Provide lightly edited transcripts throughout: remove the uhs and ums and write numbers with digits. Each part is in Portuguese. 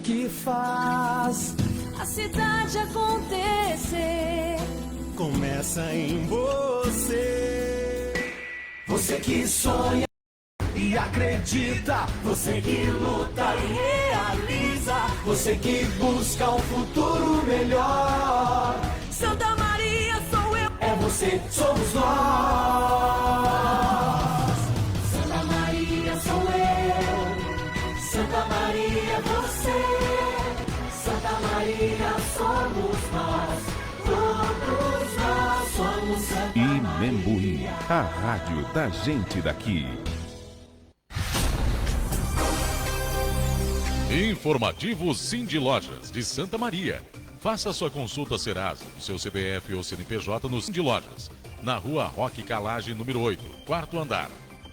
que faz a cidade acontecer. Começa em você. Você que sonha e acredita, você que luta e realiza, você que busca um futuro melhor. Santa Maria sou eu, é você, somos nós. Santa Maria sou eu, Santa Maria é você, Santa Maria somos nós, todos nós somos Santa Maria. Imembuí, a rádio da gente daqui. Informativo Cindy Lojas de Santa Maria. Faça sua consulta Serasa do seu CPF ou CNPJ no Cindy Lojas, na rua Roque Calage, número 8, quarto andar.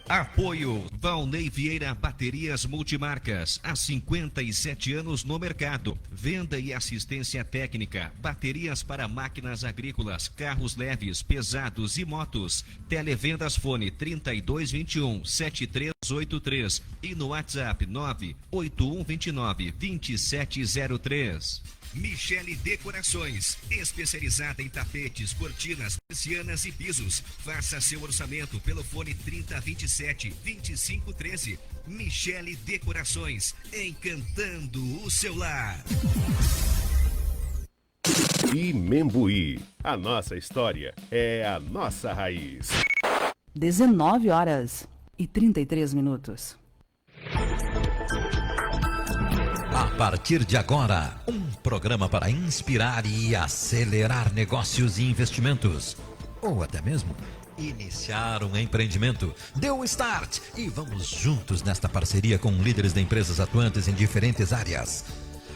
Apoio Valnei Vieira Baterias Multimarcas, há 57 anos no mercado. Venda e assistência técnica, baterias para máquinas agrícolas, carros leves, pesados e motos. Televendas fone 3221-7383 e no WhatsApp 98129-2703. Michele Decorações, especializada em tapetes, cortinas, persianas e pisos. Faça seu orçamento pelo fone 3027-2513. Michele Decorações, encantando o seu lar. Imembuí, a nossa história é a nossa raiz. 19h33. A partir de agora, um programa para inspirar e acelerar negócios e investimentos. Ou até mesmo iniciar um empreendimento. Dê um start e vamos juntos nesta parceria com líderes de empresas atuantes em diferentes áreas.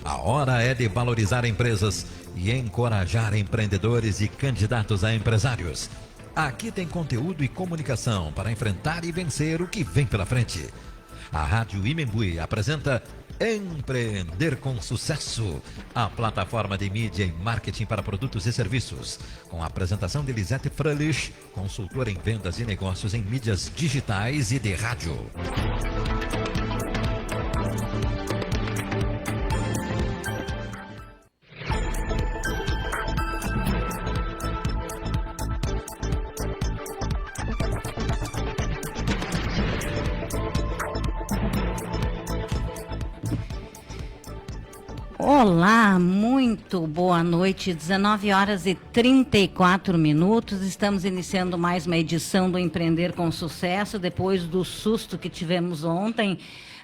A hora é de valorizar empresas e encorajar empreendedores e candidatos a empresários. Aqui tem conteúdo e comunicação para enfrentar e vencer o que vem pela frente. A Rádio Imembuí apresenta Empreender com Sucesso, a plataforma de mídia e marketing para produtos e serviços, com a apresentação de Lisete Fröhlich, consultora em vendas e negócios em mídias digitais e de rádio. Olá, muito boa noite, 19h34, estamos iniciando mais uma edição do Empreender com Sucesso, depois do susto que tivemos ontem,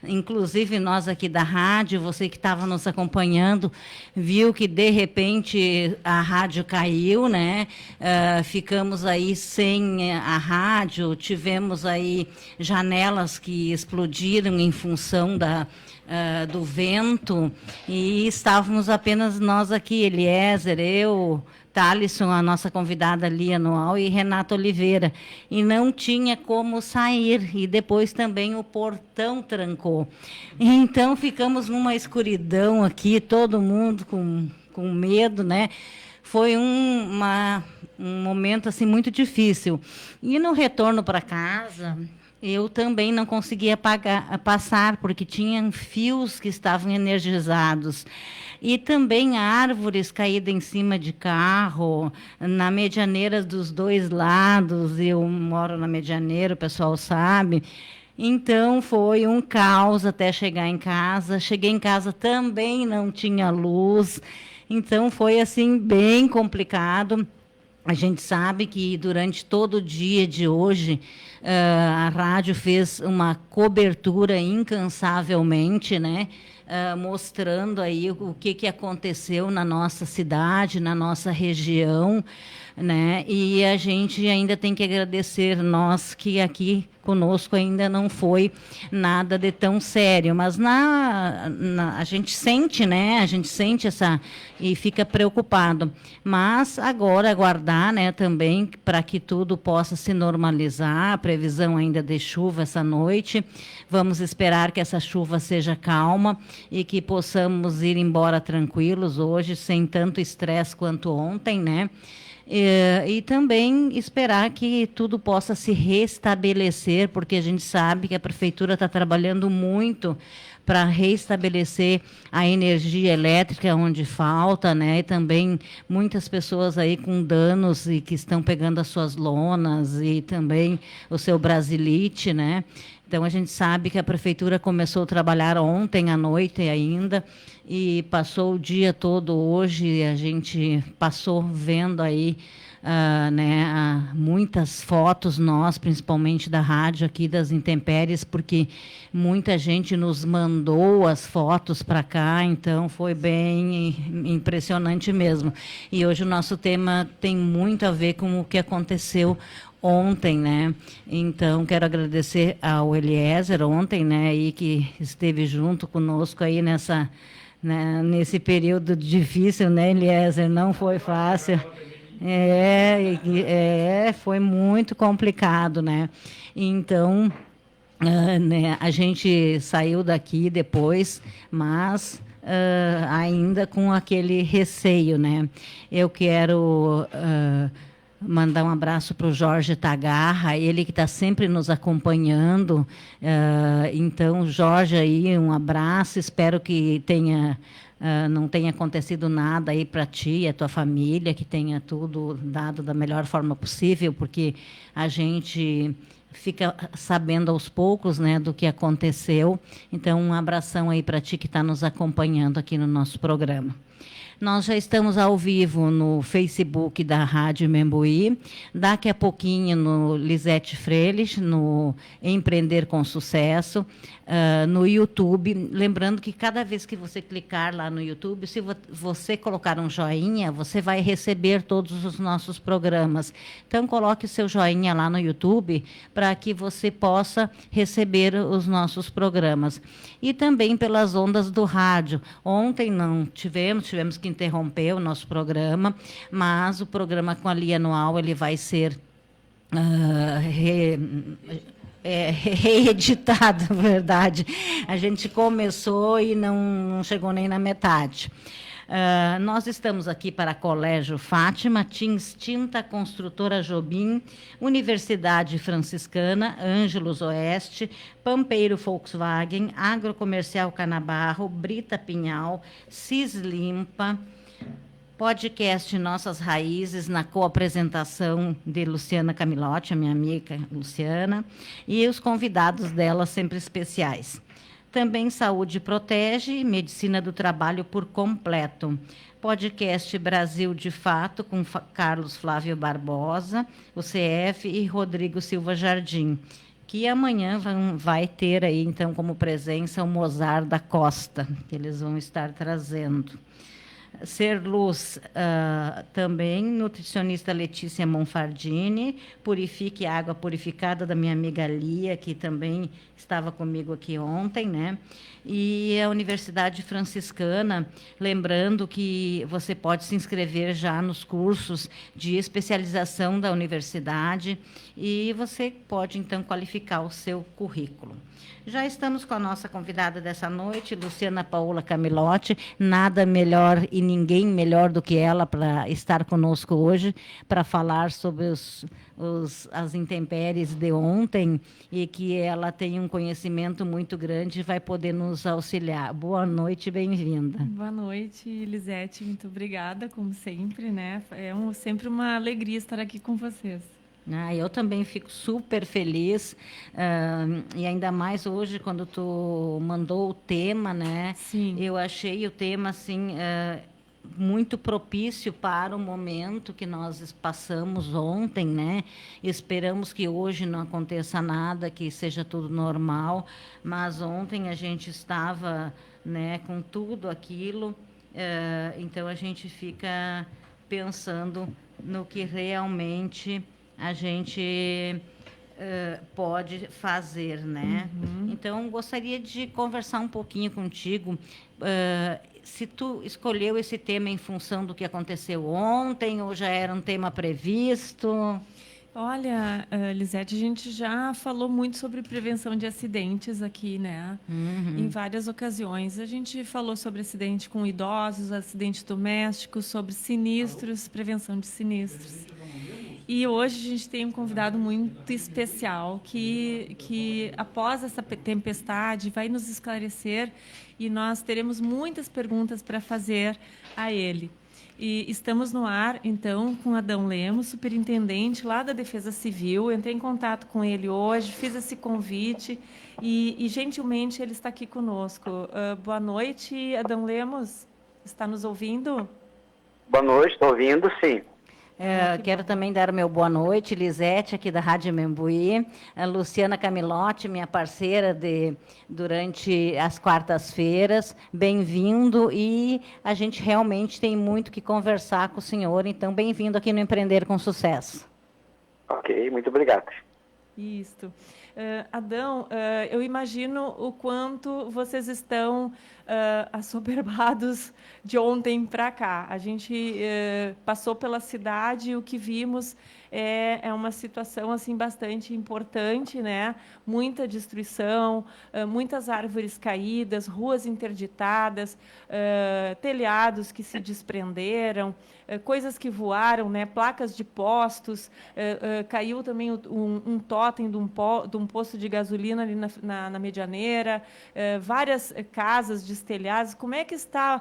inclusive nós aqui da rádio, você que estava nos acompanhando, viu que de repente a rádio caiu, né? Ficamos aí sem a rádio, tivemos aí janelas que explodiram em função do vento, e estávamos apenas nós aqui, Eliezer, eu, Thalisson, a nossa convidada ali anual, e Renato Oliveira, e não tinha como sair, e depois também o portão trancou. Então ficamos numa escuridão aqui, todo mundo com medo, né? Foi um momento assim muito difícil. E no retorno para casa, eu também não conseguia passar, porque tinham fios que estavam energizados. E também árvores caídas em cima de carro, na medianeira dos dois lados. Eu moro na medianeira, o pessoal sabe. Então, foi um caos até chegar em casa. Cheguei em casa, também não tinha luz. Então, foi assim bem complicado. A gente sabe que durante todo o dia de hoje, a rádio fez uma cobertura incansavelmente, né? Mostrando aí o que aconteceu na nossa cidade, na nossa região, né? E a gente ainda tem que agradecer, nós que aqui conosco ainda não foi nada de tão sério, mas a gente sente, né? A gente sente e fica preocupado. Mas agora aguardar, né, também para que tudo possa se normalizar. A previsão ainda de chuva essa noite. Vamos esperar que essa chuva seja calma e que possamos ir embora tranquilos hoje, sem tanto estresse quanto ontem, né? E também esperar que tudo possa se restabelecer, porque a gente sabe que a prefeitura está trabalhando muito para reestabelecer a energia elétrica onde falta, né? E também muitas pessoas aí com danos e que estão pegando as suas lonas e também o seu brasilite, né? Então, a gente sabe que a prefeitura começou a trabalhar ontem à noite ainda e passou o dia todo hoje. A gente passou vendo aí muitas fotos, nós, principalmente da rádio aqui das intempéries, porque muita gente nos mandou as fotos para cá, então foi bem impressionante mesmo. E hoje o nosso tema tem muito a ver com o que aconteceu ontem, né? Então, quero agradecer ao Eliezer ontem, né, e que esteve junto conosco aí nesse período difícil, né, Eliezer? Não foi fácil. Foi muito complicado, né? Então, a gente saiu daqui depois, mas ainda com aquele receio, né? Eu quero mandar um abraço para o Jorge Tagarra, ele que está sempre nos acompanhando. Então, Jorge, aí, um abraço, espero que não tenha acontecido nada aí para ti e a tua família, que tenha tudo dado da melhor forma possível, porque a gente fica sabendo aos poucos, né, do que aconteceu. Então, um abração aí para ti que está nos acompanhando aqui no nosso programa. Nós já estamos ao vivo no Facebook da Rádio Membuí, daqui a pouquinho no Lisete Freires, no Empreender com Sucesso, no YouTube. Lembrando que cada vez que você clicar lá no YouTube, se você colocar um joinha, você vai receber todos os nossos programas. Então, coloque o seu joinha lá no YouTube para que você possa receber os nossos programas. E também pelas ondas do rádio. Ontem não tivemos que interromper o nosso programa, mas o programa com a Lia Anual, ele vai ser reeditado, na verdade. A gente começou e não chegou nem na metade. Nós estamos aqui para Colégio Fátima, Tins Tinta, Construtora Jobim, Universidade Franciscana, Ângelos Oeste, Pampeiro Volkswagen, Agrocomercial Canabarro, Brita Pinhal, Cis Limpa, podcast Nossas Raízes, na coapresentação de Luciana Camilotti, a minha amiga Luciana, e os convidados dela sempre especiais. Também Saúde Protege, Medicina do Trabalho por Completo. Podcast Brasil de Fato, com Carlos Flávio Barbosa, o CF e Rodrigo Silva Jardim, que amanhã vai ter aí, então, como presença o Mozart da Costa, que eles vão estar trazendo. Ser Luz, também, nutricionista Letícia Monfardini, Purifique Água Purificada, da minha amiga Lia, que também estava comigo aqui ontem, né? E a Universidade Franciscana, lembrando que você pode se inscrever já nos cursos de especialização da universidade e você pode, então, qualificar o seu currículo. Já estamos com a nossa convidada dessa noite, Luciana Paola Camilotti. Nada melhor e ninguém melhor do que ela para estar conosco hoje, para falar sobre as intempéries de ontem e que ela tem um conhecimento muito grande e vai poder nos auxiliar. Boa noite, bem-vinda. Boa noite, Lisete. Muito obrigada, como sempre, né? Sempre uma alegria estar aqui com vocês. Eu também fico super feliz, e ainda mais hoje, quando tu mandou o tema, né? Sim. Eu achei o tema, assim, muito propício para o momento que nós passamos ontem, né? Esperamos que hoje não aconteça nada, que seja tudo normal, mas ontem a gente estava, né, com tudo aquilo, então a gente fica pensando no que realmente a gente pode fazer, né? Uhum. Então, gostaria de conversar um pouquinho contigo. Se tu escolheu esse tema em função do que aconteceu ontem, ou já era um tema previsto? Olha, Lisete, a gente já falou muito sobre prevenção de acidentes aqui, né? Uhum. Em várias ocasiões. A gente falou sobre acidente com idosos, acidente doméstico, sobre sinistros, prevenção de sinistros. E hoje a gente tem um convidado muito especial que após essa tempestade vai nos esclarecer e nós teremos muitas perguntas para fazer a ele. E estamos no ar, então, com Adão Lemos, superintendente lá da Defesa Civil. Entrei em contato com ele hoje, fiz esse convite e gentilmente ele está aqui conosco. Boa noite, Adão Lemos. Está nos ouvindo? Boa noite, estou ouvindo, sim. Quero também dar meu boa noite, Lisete, aqui da Rádio Membuí, a Luciana Camilotti, minha parceira durante as quartas-feiras, bem-vindo, e a gente realmente tem muito que conversar com o senhor, então bem-vindo aqui no Empreender com Sucesso. Ok, muito obrigado. Isso. Adão, eu imagino o quanto vocês estão assoberbados de ontem para cá. A gente passou pela cidade e o que vimos é uma situação assim bastante importante, né? Muita destruição, muitas árvores caídas, ruas interditadas, telhados que se desprenderam, coisas que voaram, né? Placas de postos, caiu também um tótem de um posto de gasolina ali na Medianeira, várias casas destelhadas. Como é que está?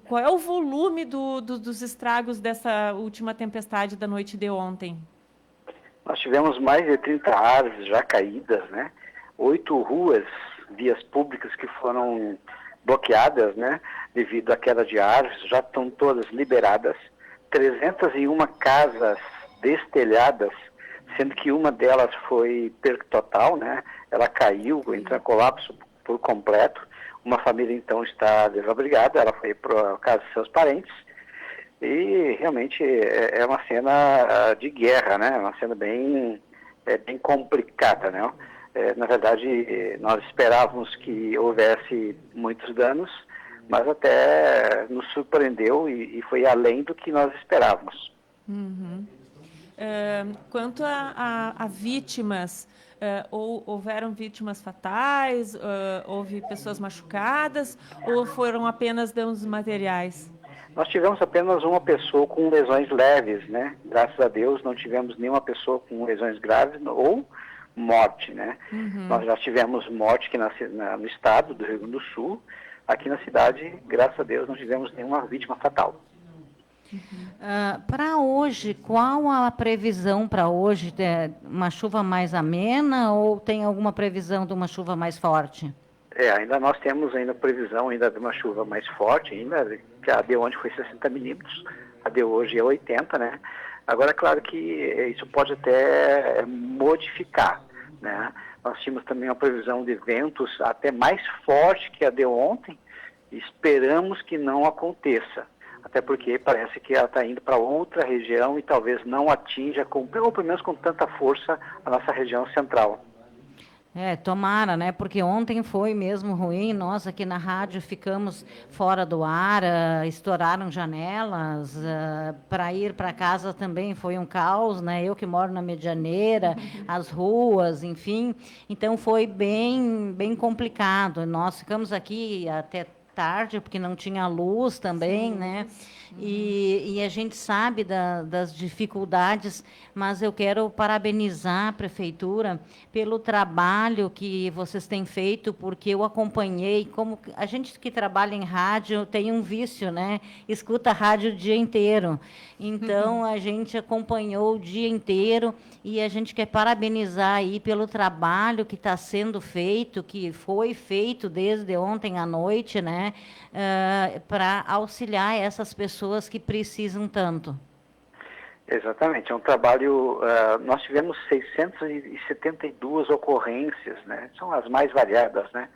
Qual é o volume dos estragos dessa última tempestade da noite de ontem? Nós tivemos mais de 30 árvores já caídas, né? 8 ruas, vias públicas que foram bloqueadas, né? Devido à queda de árvores, já estão todas liberadas. 301 casas destelhadas, sendo que uma delas foi perda total, né? Ela caiu, entrou em colapso por completo. Uma família, então, está desabrigada, ela foi para a casa de seus parentes. E realmente é uma cena de guerra, né? Uma cena bem complicada, né? Na verdade, nós esperávamos que houvesse muitos danos, mas até nos surpreendeu e foi além do que nós esperávamos. Uhum. Quanto a vítimas, houveram vítimas fatais, houve pessoas machucadas ou foram apenas danos materiais? Nós tivemos apenas uma pessoa com lesões leves, né? Graças a Deus não tivemos nenhuma pessoa com lesões graves ou morte, né? Uhum. Nós já tivemos morte aqui no estado do Rio Grande do Sul. Aqui na cidade, graças a Deus, não tivemos nenhuma vítima fatal. Para hoje, qual a previsão para hoje? Uma chuva mais amena ou tem alguma previsão de uma chuva mais forte? Ainda nós temos previsão de uma chuva mais forte, que a de ontem foi 60 milímetros, a de hoje é 80, né? Agora, claro que isso pode até modificar, né? Nós tínhamos também uma previsão de ventos até mais forte que a de ontem, esperamos que não aconteça, até porque parece que ela está indo para outra região e talvez não atinja, ou pelo menos com tanta força, a nossa região central. Tomara, né? Porque ontem foi mesmo ruim. Nós aqui na rádio ficamos fora do ar, estouraram janelas. Para ir para casa também foi um caos, né? Eu que moro na Medianeira, as ruas, enfim. Então foi bem complicado. Nós ficamos aqui até tarde, porque não tinha luz também, sim, né? E a gente sabe das dificuldades, mas eu quero parabenizar a Prefeitura pelo trabalho que vocês têm feito, porque eu acompanhei, como a gente que trabalha em rádio tem um vício, né? Escuta rádio o dia inteiro. Então, a gente acompanhou o dia inteiro e a gente quer parabenizar aí pelo trabalho que está sendo feito, que foi feito desde ontem à noite, né? Para auxiliar essas pessoas que precisam tanto. Exatamente, é um trabalho, nós tivemos 672 ocorrências, né? São as mais variadas, né?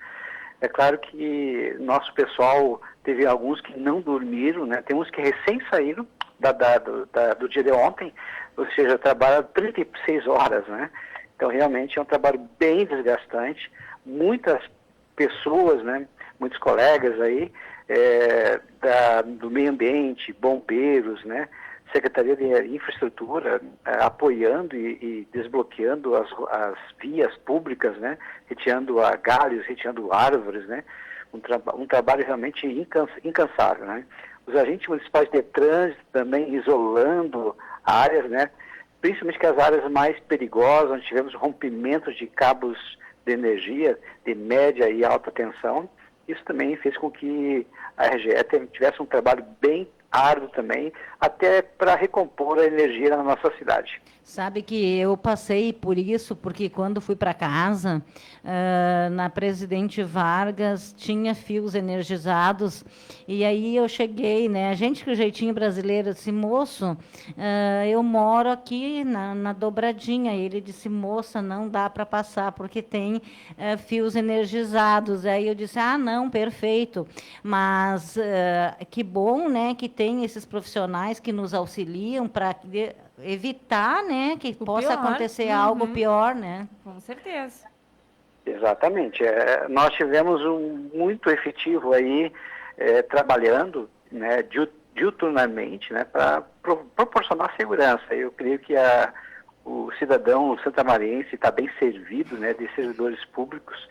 É claro que nosso pessoal teve alguns que não dormiram, né? Tem uns que recém saíram do dia de ontem, ou seja, trabalham 36 horas, né? Então realmente é um trabalho bem desgastante, muitas pessoas, né? Muitos colegas aí, do meio ambiente, bombeiros, né? Secretaria de Infraestrutura, apoiando e desbloqueando as vias públicas, né? Retirando galhos, retirando árvores, né? Um trabalho realmente incansável, né? Os agentes municipais de trânsito também isolando áreas, né? principalmente que as áreas mais perigosas, onde tivemos rompimentos de cabos de energia de média e alta tensão, isso também fez com que a RGE tivesse um trabalho bem árduo também, até para recompor a energia na nossa cidade. Sabe que eu passei por isso, porque quando fui para casa, na Presidente Vargas, tinha fios energizados, e aí eu cheguei, né? A gente com o jeitinho brasileiro disse, moço, eu moro aqui na dobradinha. E ele disse, moça, não dá para passar, porque tem fios energizados. Aí eu disse, não, perfeito. Mas que bom, né, que tem esses profissionais que nos auxiliam para evitar, né, que possa acontecer algo pior, né? Com certeza. Exatamente. Nós tivemos muito efetivo aí trabalhando, né, diuturnamente, né, para proporcionar segurança. Eu creio que o cidadão santamariense está bem servido, né, de servidores públicos,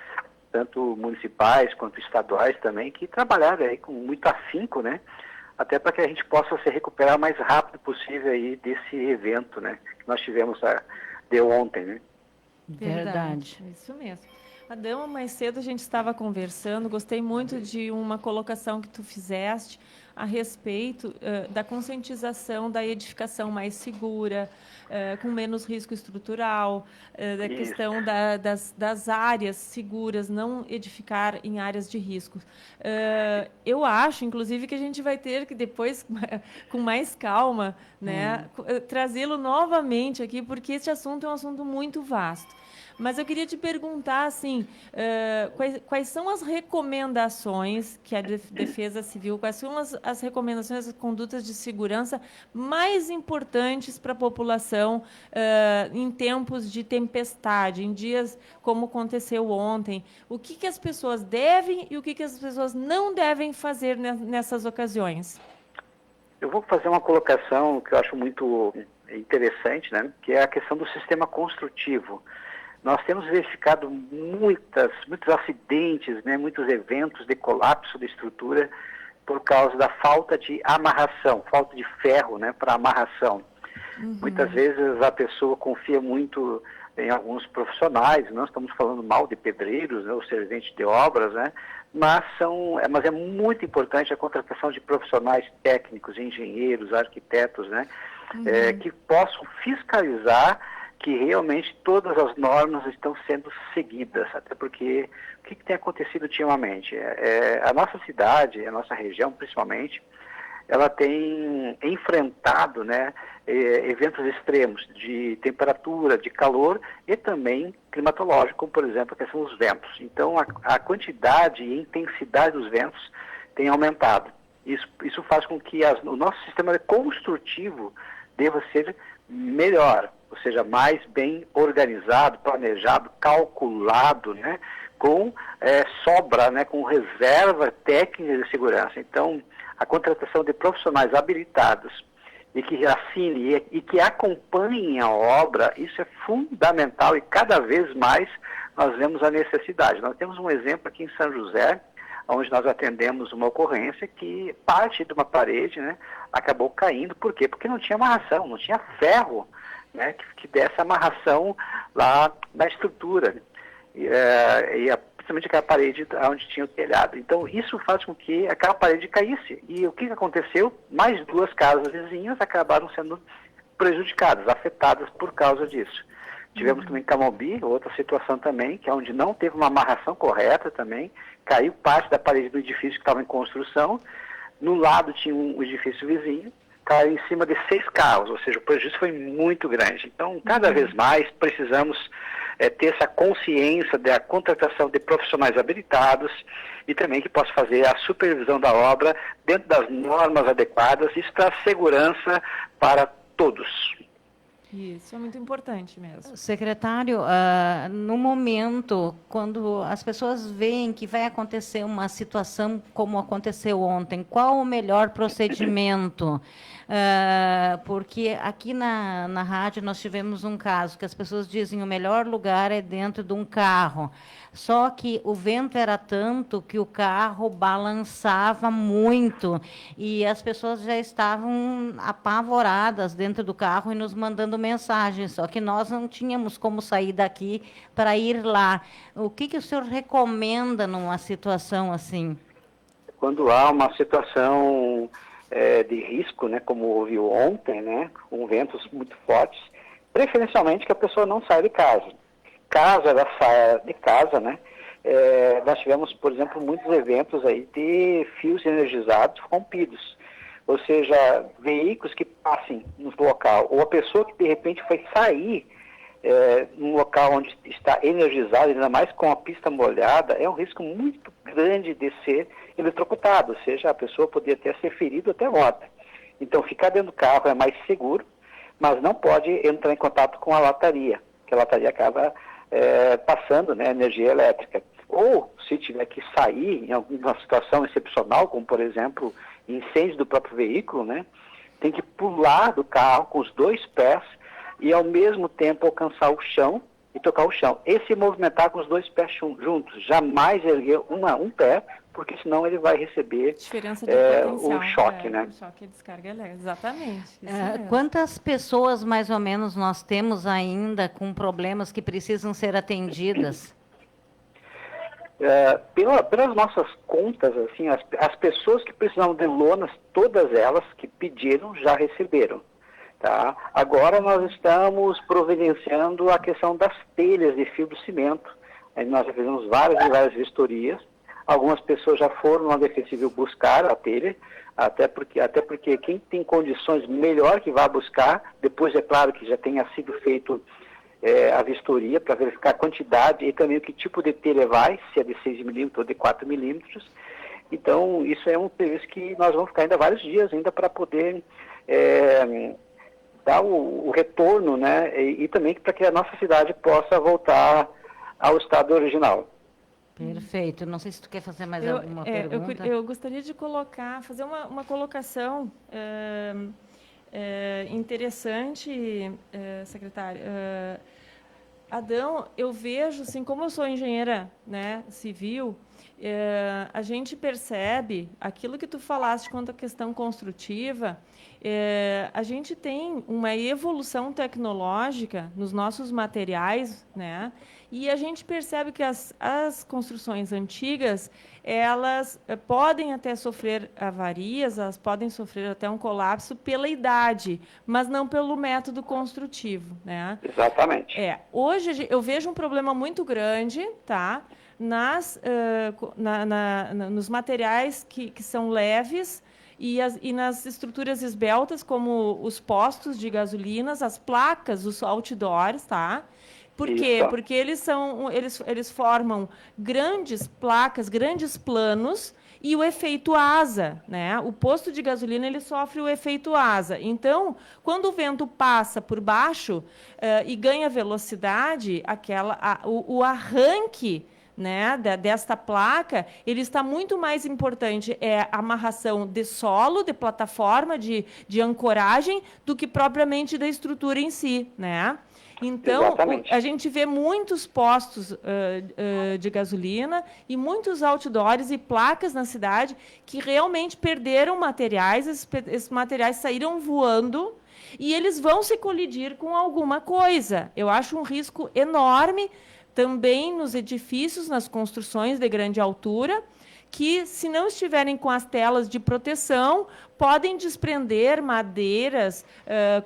tanto municipais quanto estaduais também, que trabalharam aí com muito afinco, né, até para que a gente possa se recuperar o mais rápido possível aí desse evento, né, que nós tivemos de ontem, né. Verdade. Isso mesmo. Adão, mais cedo a gente estava conversando, gostei muito de uma colocação que tu fizeste a respeito da conscientização da edificação mais segura, com menos risco estrutural, da questão das áreas seguras, não edificar em áreas de risco. Eu acho, inclusive, que a gente vai ter que depois, com mais calma, né, trazê-lo novamente aqui, porque esse assunto é um assunto muito vasto. Mas eu queria te perguntar, assim, quais são as recomendações que a Defesa Civil, quais são as recomendações, as condutas de segurança mais importantes para a população em tempos de tempestade, em dias como aconteceu ontem? O que as pessoas devem e o que as pessoas não devem fazer nessas ocasiões? Eu vou fazer uma colocação que eu acho muito interessante, né, que é a questão do sistema construtivo. Nós temos verificado muitos acidentes, né, muitos eventos de colapso de estrutura por causa da falta de amarração, falta de ferro, né, para amarração. Muitas vezes a pessoa confia muito em alguns profissionais, não estamos falando mal de pedreiros, né, ou serventes de obras, né, mas é muito importante a contratação de profissionais técnicos, engenheiros, arquitetos, né, que possam fiscalizar que realmente todas as normas estão sendo seguidas, até porque o que tem acontecido ultimamente? A nossa cidade, a nossa região principalmente, ela tem enfrentado, né, eventos extremos de temperatura, de calor e também climatológico, como por exemplo a questão dos ventos. Então a quantidade e intensidade dos ventos tem aumentado. Isso faz com que o nosso sistema construtivo deva ser melhor, ou seja, mais bem organizado, planejado, calculado, né, com sobra, né, com reserva técnica de segurança. Então, a contratação de profissionais habilitados e que assinem e que acompanhem a obra, isso é fundamental e cada vez mais nós vemos a necessidade. Nós temos um exemplo aqui em São José, onde nós atendemos uma ocorrência que parte de uma parede, né, acabou caindo. Por quê? Porque não tinha amarração, não tinha ferro, né, que desse amarração lá na estrutura, principalmente aquela parede onde tinha o telhado. Então, isso faz com que aquela parede caísse. E o que aconteceu? Mais 2 casas vizinhas acabaram sendo prejudicadas, afetadas por causa disso. Tivemos também em Camombi, outra situação também, que é onde não teve uma amarração correta também, caiu parte da parede do edifício que estava em construção, no lado tinha um edifício vizinho, caiu em cima de 6 carros, ou seja, o prejuízo foi muito grande. Então, cada vez mais precisamos ter essa consciência da contratação de profissionais habilitados e também que possa fazer a supervisão da obra dentro das normas adequadas, isso traz segurança para todos. Isso é muito importante mesmo. Secretário, no momento, quando as pessoas veem que vai acontecer uma situação como aconteceu ontem, qual o melhor procedimento? Porque aqui na rádio nós tivemos um caso que as pessoas dizem o melhor lugar é dentro de um carro. só que o vento era tanto que o carro balançava muito e as pessoas já estavam apavoradas dentro do carro e nos mandando mensagens, só que nós não tínhamos como sair daqui para ir lá. O que o senhor recomenda numa situação assim? Quando há uma situação de risco, né, como houve ontem, né, com ventos muito fortes, preferencialmente que a pessoa não saia de casa. Caso ela saia de casa, né, nós tivemos, por exemplo, muitos eventos aí de fios energizados rompidos, ou seja, veículos que passem no local, ou a pessoa que de repente foi sair num local onde está energizado, ainda mais com a pista molhada, é um risco muito grande de ser eletrocutado, ou seja, a pessoa poderia até ser ferida até morta. Então, ficar dentro do carro é mais seguro, mas não pode entrar em contato com a lataria, que a lataria acaba passando, né, energia elétrica. Ou, se tiver que sair em alguma situação excepcional, como, por exemplo, incêndio do próprio veículo, né, tem que pular do carro com os 2 pés e, ao mesmo tempo, alcançar o chão e tocar o chão. E se movimentar com os 2 pés juntos, jamais erguer um pé, porque senão ele vai receber o choque, né? O choque e descarga elétrica, exatamente. Quantas pessoas, mais ou menos, nós temos ainda com problemas que precisam ser atendidas? Pelas nossas contas, assim, as pessoas que precisavam de lonas, todas elas que pediram, já receberam. Tá? Agora nós estamos providenciando a questão das telhas de fibrocimento. Nós já fizemos várias vistorias. Algumas pessoas já foram na Defesa Civil buscar a telha, até porque quem tem condições melhor que vá buscar, depois é claro que já tenha sido feito a vistoria para verificar a quantidade e também o que tipo de telha vai, se é de 6 milímetros ou de 4 milímetros. Então, isso é um serviço que nós vamos ficar ainda vários dias ainda para poder dar o retorno, né, e também para que a nossa cidade possa voltar ao estado original. Perfeito. Não sei se tu quer fazer mais alguma pergunta. Eu gostaria de fazer uma colocação interessante, secretário. Adão, eu vejo, assim, como eu sou engenheira, né, civil, a gente percebe aquilo que tu falaste quanto à questão construtiva. A gente tem uma evolução tecnológica nos nossos materiais, né? E a gente percebe que as construções antigas, elas podem até sofrer avarias, elas podem sofrer até um colapso pela idade, mas não pelo método construtivo, né? Exatamente. Hoje eu vejo um problema muito grande, tá? Nos materiais que são leves e nas estruturas esbeltas, como os postos de gasolinas, as placas, os outdoors, tá? Por quê? Porque eles formam grandes placas, grandes planos e o efeito asa, né? O posto de gasolina ele sofre o efeito asa. Então, quando o vento passa por baixo e ganha velocidade, o arranque, né, desta placa, ele está muito mais importante a amarração de solo, de plataforma, de ancoragem, do que propriamente da estrutura em si, né? Então, a gente vê muitos postos de gasolina e muitos outdoors e placas na cidade que realmente perderam materiais, esses materiais saíram voando e eles vão se colidir com alguma coisa. Eu acho um risco enorme também nos edifícios, nas construções de grande altura, que, se não estiverem com as telas de proteção, podem desprender madeiras,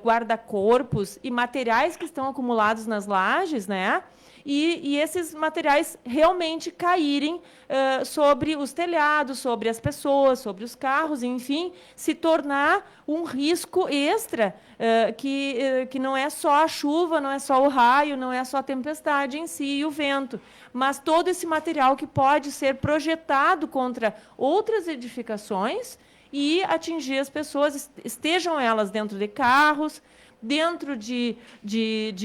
guarda-corpos e materiais que estão acumulados nas lajes, né? E esses materiais realmente caírem sobre os telhados, sobre as pessoas, sobre os carros, enfim, se tornar um risco extra, que não é só a chuva, não é só o raio, não é só a tempestade em si e o vento, mas todo esse material que pode ser projetado contra outras edificações e atingir as pessoas, estejam elas dentro de carros, dentro de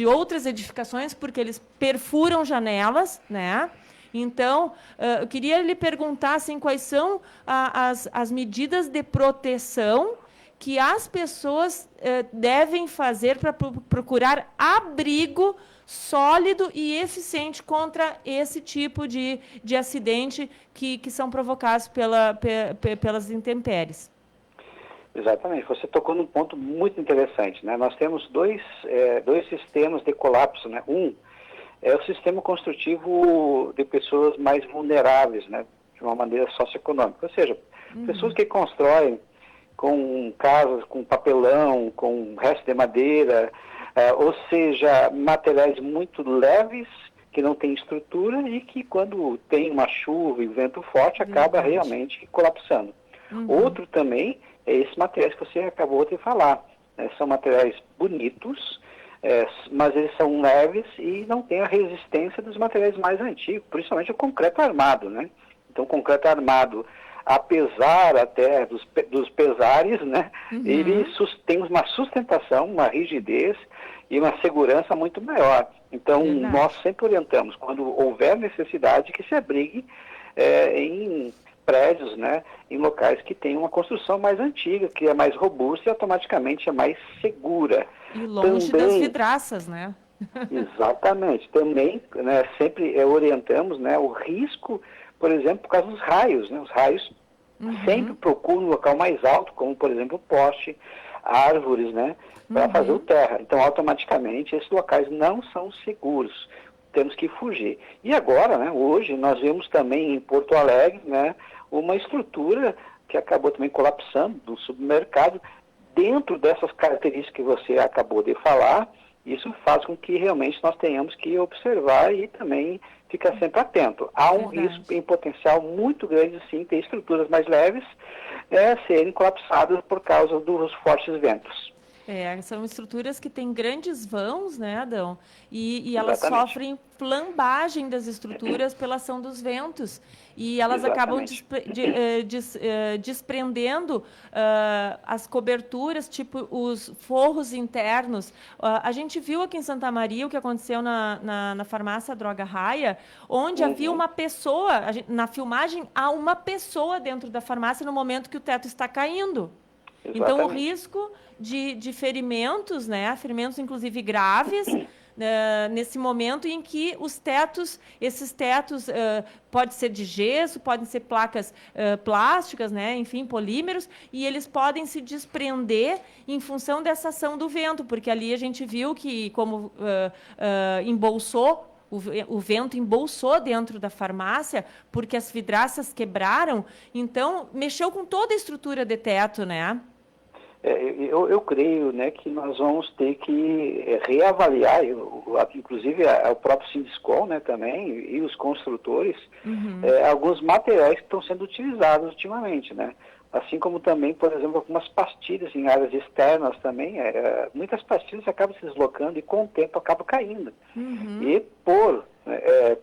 outras edificações, porque eles perfuram janelas, né? Então, eu queria lhe perguntar assim, quais são as medidas de proteção que as pessoas devem fazer para procurar abrigo sólido e eficiente contra esse tipo de acidente que são provocados pelas intempéries. Exatamente, você tocou num ponto muito interessante, né? Nós temos dois sistemas de colapso, né? Um é o sistema construtivo de pessoas mais vulneráveis, né? De uma maneira socioeconômica, ou seja, pessoas que constroem com casas, com papelão, com resto de madeira, ou seja, materiais muito leves, que não têm estrutura e que quando tem uma chuva e vento forte, acaba realmente colapsando. Outro também é esses materiais que você acabou de falar, né? São materiais bonitos, mas eles são leves e não têm a resistência dos materiais mais antigos, principalmente o concreto armado, né? Então, o concreto armado, apesar até dos pesares, né? Ele tem uma sustentação, uma rigidez e uma segurança muito maior. Então, nós sempre orientamos, quando houver necessidade, que se abrigue em prédios, né, em locais que têm uma construção mais antiga, que é mais robusta e automaticamente é mais segura. E longe das vidraças, né? Exatamente. Também, né, sempre orientamos, né, o risco, por exemplo, por causa dos raios, né? Os raios sempre procuram um local mais alto, como, por exemplo, poste, árvores, né, para fazer o terra. Então, automaticamente, esses locais não são seguros. Temos que fugir. E agora, né, hoje, nós vemos também em Porto Alegre, né, uma estrutura que acabou também colapsando do supermercado. Dentro dessas características que você acabou de falar, isso faz com que realmente nós tenhamos que observar e também ficar sempre atento. Há um risco em potencial muito grande, sim, ter estruturas mais leves serem colapsadas por causa dos fortes ventos. São estruturas que têm grandes vãos, né, Adão? E elas sofrem flambagem das estruturas pela ação dos ventos. E elas acabam desprendendo as coberturas, tipo os forros internos. A gente viu aqui em Santa Maria o que aconteceu na farmácia Droga Raia, onde havia uma pessoa, na filmagem, há uma pessoa dentro da farmácia no momento que o teto está caindo. Exatamente. Então, o risco de ferimentos, né, ferimentos inclusive graves, nesse momento em que esses tetos pode ser de gesso, podem ser placas plásticas, né, enfim, polímeros, e eles podem se desprender em função dessa ação do vento, porque ali a gente viu que como embolsou, o vento embolsou dentro da farmácia, porque as vidraças quebraram, então mexeu com toda a estrutura de teto, né? Eu creio, né, que nós vamos ter que reavaliar, inclusive o próprio Sinduscol, né, também, e os construtores, alguns materiais que estão sendo utilizados ultimamente, né? Assim como também, por exemplo, algumas pastilhas em áreas externas também, muitas pastilhas acabam se deslocando e com o tempo acabam caindo. E por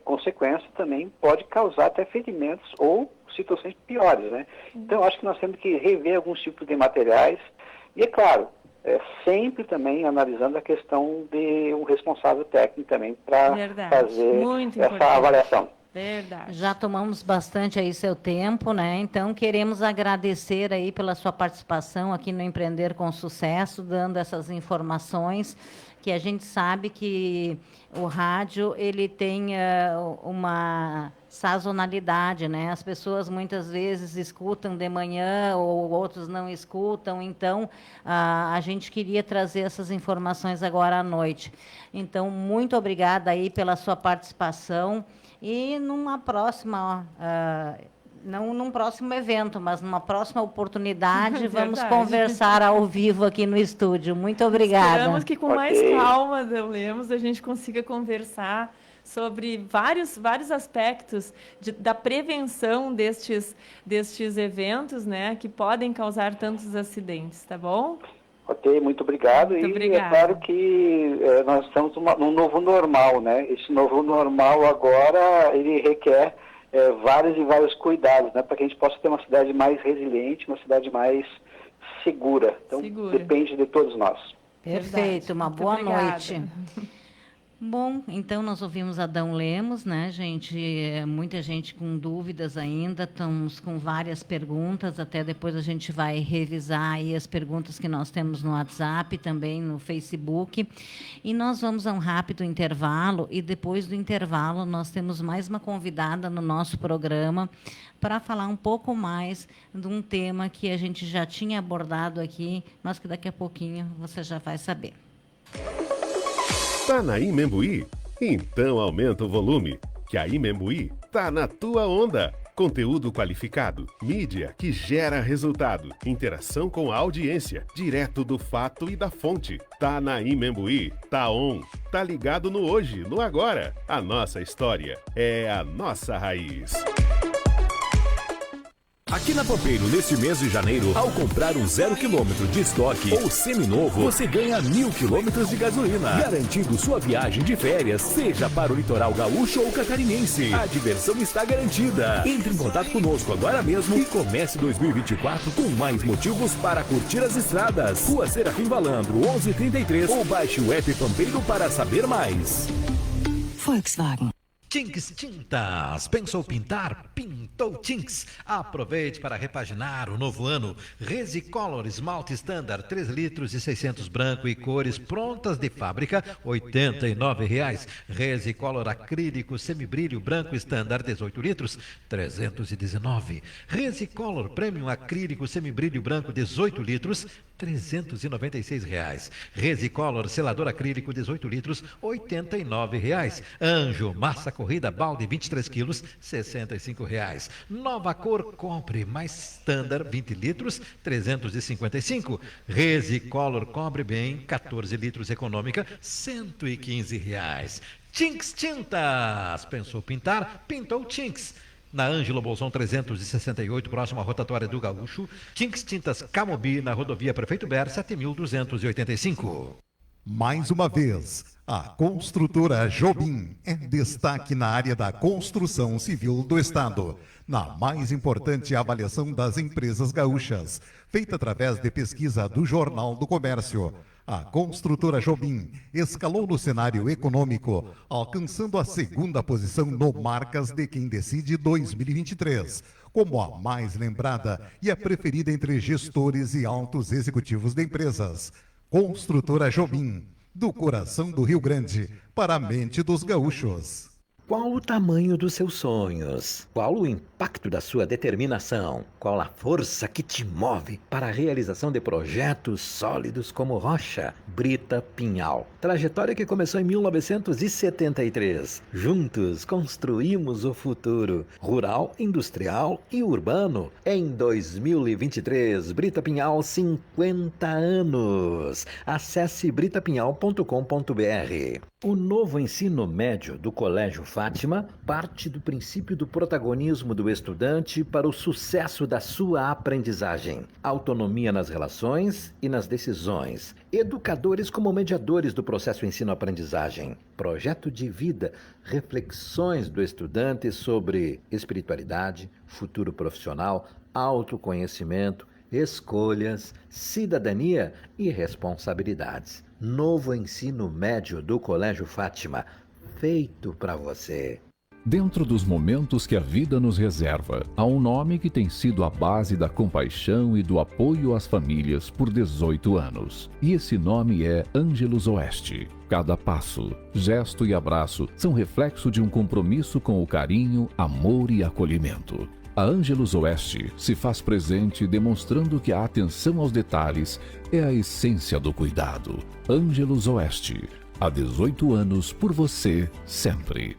consequência também pode causar até ferimentos ou situações piores, né? Então, acho que nós temos que rever alguns tipos de materiais e, é claro, sempre também analisando a questão de um responsável técnico também para fazer essa avaliação. Verdade. Já tomamos bastante aí seu tempo, né? Então, queremos agradecer aí pela sua participação aqui no Empreender com Sucesso, dando essas informações, que a gente sabe que o rádio, ele tem uma sazonalidade, né? As pessoas muitas vezes escutam de manhã ou outros não escutam, então a gente queria trazer essas informações agora à noite. Então, muito obrigada aí pela sua participação e numa próxima, não num próximo evento, mas numa próxima oportunidade, vamos conversar ao vivo aqui no estúdio. Muito obrigada. Esperamos que com mais calma, Lemos, a gente consiga conversar sobre vários aspectos da prevenção destes eventos, né, que podem causar tantos acidentes, tá bom? Ok, muito obrigado. Muito obrigada. É claro que nós estamos num novo normal, né? Esse novo normal agora, ele requer vários e vários cuidados, né? Para que a gente possa ter uma cidade mais resiliente, uma cidade mais segura. Então, depende de todos nós. Perfeito, uma boa noite. Bom, então nós ouvimos Adão Lemos, né, gente? Muita gente com dúvidas ainda, estamos com várias perguntas, até depois a gente vai revisar aí as perguntas que nós temos no WhatsApp, também no Facebook. E nós vamos a um rápido intervalo, e depois do intervalo nós temos mais uma convidada no nosso programa para falar um pouco mais de um tema que a gente já tinha abordado aqui, mas que daqui a pouquinho você já vai saber. Tá na Imembuí? Então aumenta o volume, que a Imembuí tá na tua onda. Conteúdo qualificado, mídia que gera resultado, interação com a audiência, direto do fato e da fonte. Tá na Imembuí, tá on, tá ligado no hoje, no agora. A nossa história é a nossa raiz. Aqui na Pampeiro, neste mês de janeiro, ao comprar um 0 km de estoque ou seminovo, você ganha 1.000 km de gasolina, garantindo sua viagem de férias, seja para o litoral gaúcho ou catarinense. A diversão está garantida. Entre em contato conosco agora mesmo e comece 2024 com mais motivos para curtir as estradas. Rua Serafim Valandro, 1133, ou baixe o app Pampeiro para saber mais. Volkswagen. Tinks Tintas. Pensou pintar? Pintou Tinks. Aproveite para repaginar o novo ano. Resicolor Esmalte Standard 3 litros e 600 branco e cores prontas de fábrica, R$ 89,00. Resicolor Acrílico Semibrilho Branco Standard 18 litros, R$ 319,00. Resicolor Premium Acrílico Semibrilho Branco 18 litros, R$ 396,00. Resicolor Selador Acrílico 18 litros, R$ 89,00. Anjo Massa Corrida Balde 23 quilos, R$ 65,00. Nova Cor Cobre mais Standard 20 litros, R$ 355,00. Resicolor Cobre Bem 14 litros econômica, R$ 115,00. Tinks Tintas. Pensou pintar? Pintou Tinks. Na Ângelo Bolson 368, próximo à rotatória do Gaúcho. Tinks Tintas Camobi, na rodovia Prefeito Ber, 7.285. Mais uma vez, a construtora Jobim é destaque na área da construção civil do Estado, na mais importante avaliação das empresas gaúchas, feita através de pesquisa do Jornal do Comércio. A construtora Jobim escalou no cenário econômico, alcançando a segunda posição no Marcas de Quem Decide 2023, como a mais lembrada e a preferida entre gestores e altos executivos de empresas. Construtora Jobim, do coração do Rio Grande, para a mente dos gaúchos. Qual o tamanho dos seus sonhos? Qual o impacto da sua determinação? Qual a força que te move para a realização de projetos sólidos como rocha? Brita Pinhal. Trajetória que começou em 1973. Juntos construímos o futuro, rural, industrial e urbano. Em 2023, Brita Pinhal, 50 anos. Acesse britapinhal.com.br. O novo ensino médio do Colégio Fátima parte do princípio do protagonismo do estudante para o sucesso da sua aprendizagem. Autonomia nas relações e nas decisões. Educadores como mediadores do processo ensino-aprendizagem. Projeto de vida, reflexões do estudante sobre espiritualidade, futuro profissional, autoconhecimento, escolhas, cidadania e responsabilidades. Novo ensino médio do Colégio Fátima, feito para você. Dentro dos momentos que a vida nos reserva, há um nome que tem sido a base da compaixão e do apoio às famílias por 18 anos. E esse nome é Ângelus Oeste. Cada passo, gesto e abraço são reflexo de um compromisso com o carinho, amor e acolhimento. A Ângelus Oeste se faz presente demonstrando que a atenção aos detalhes é a essência do cuidado. Ângelus Oeste, há 18 anos por você, sempre.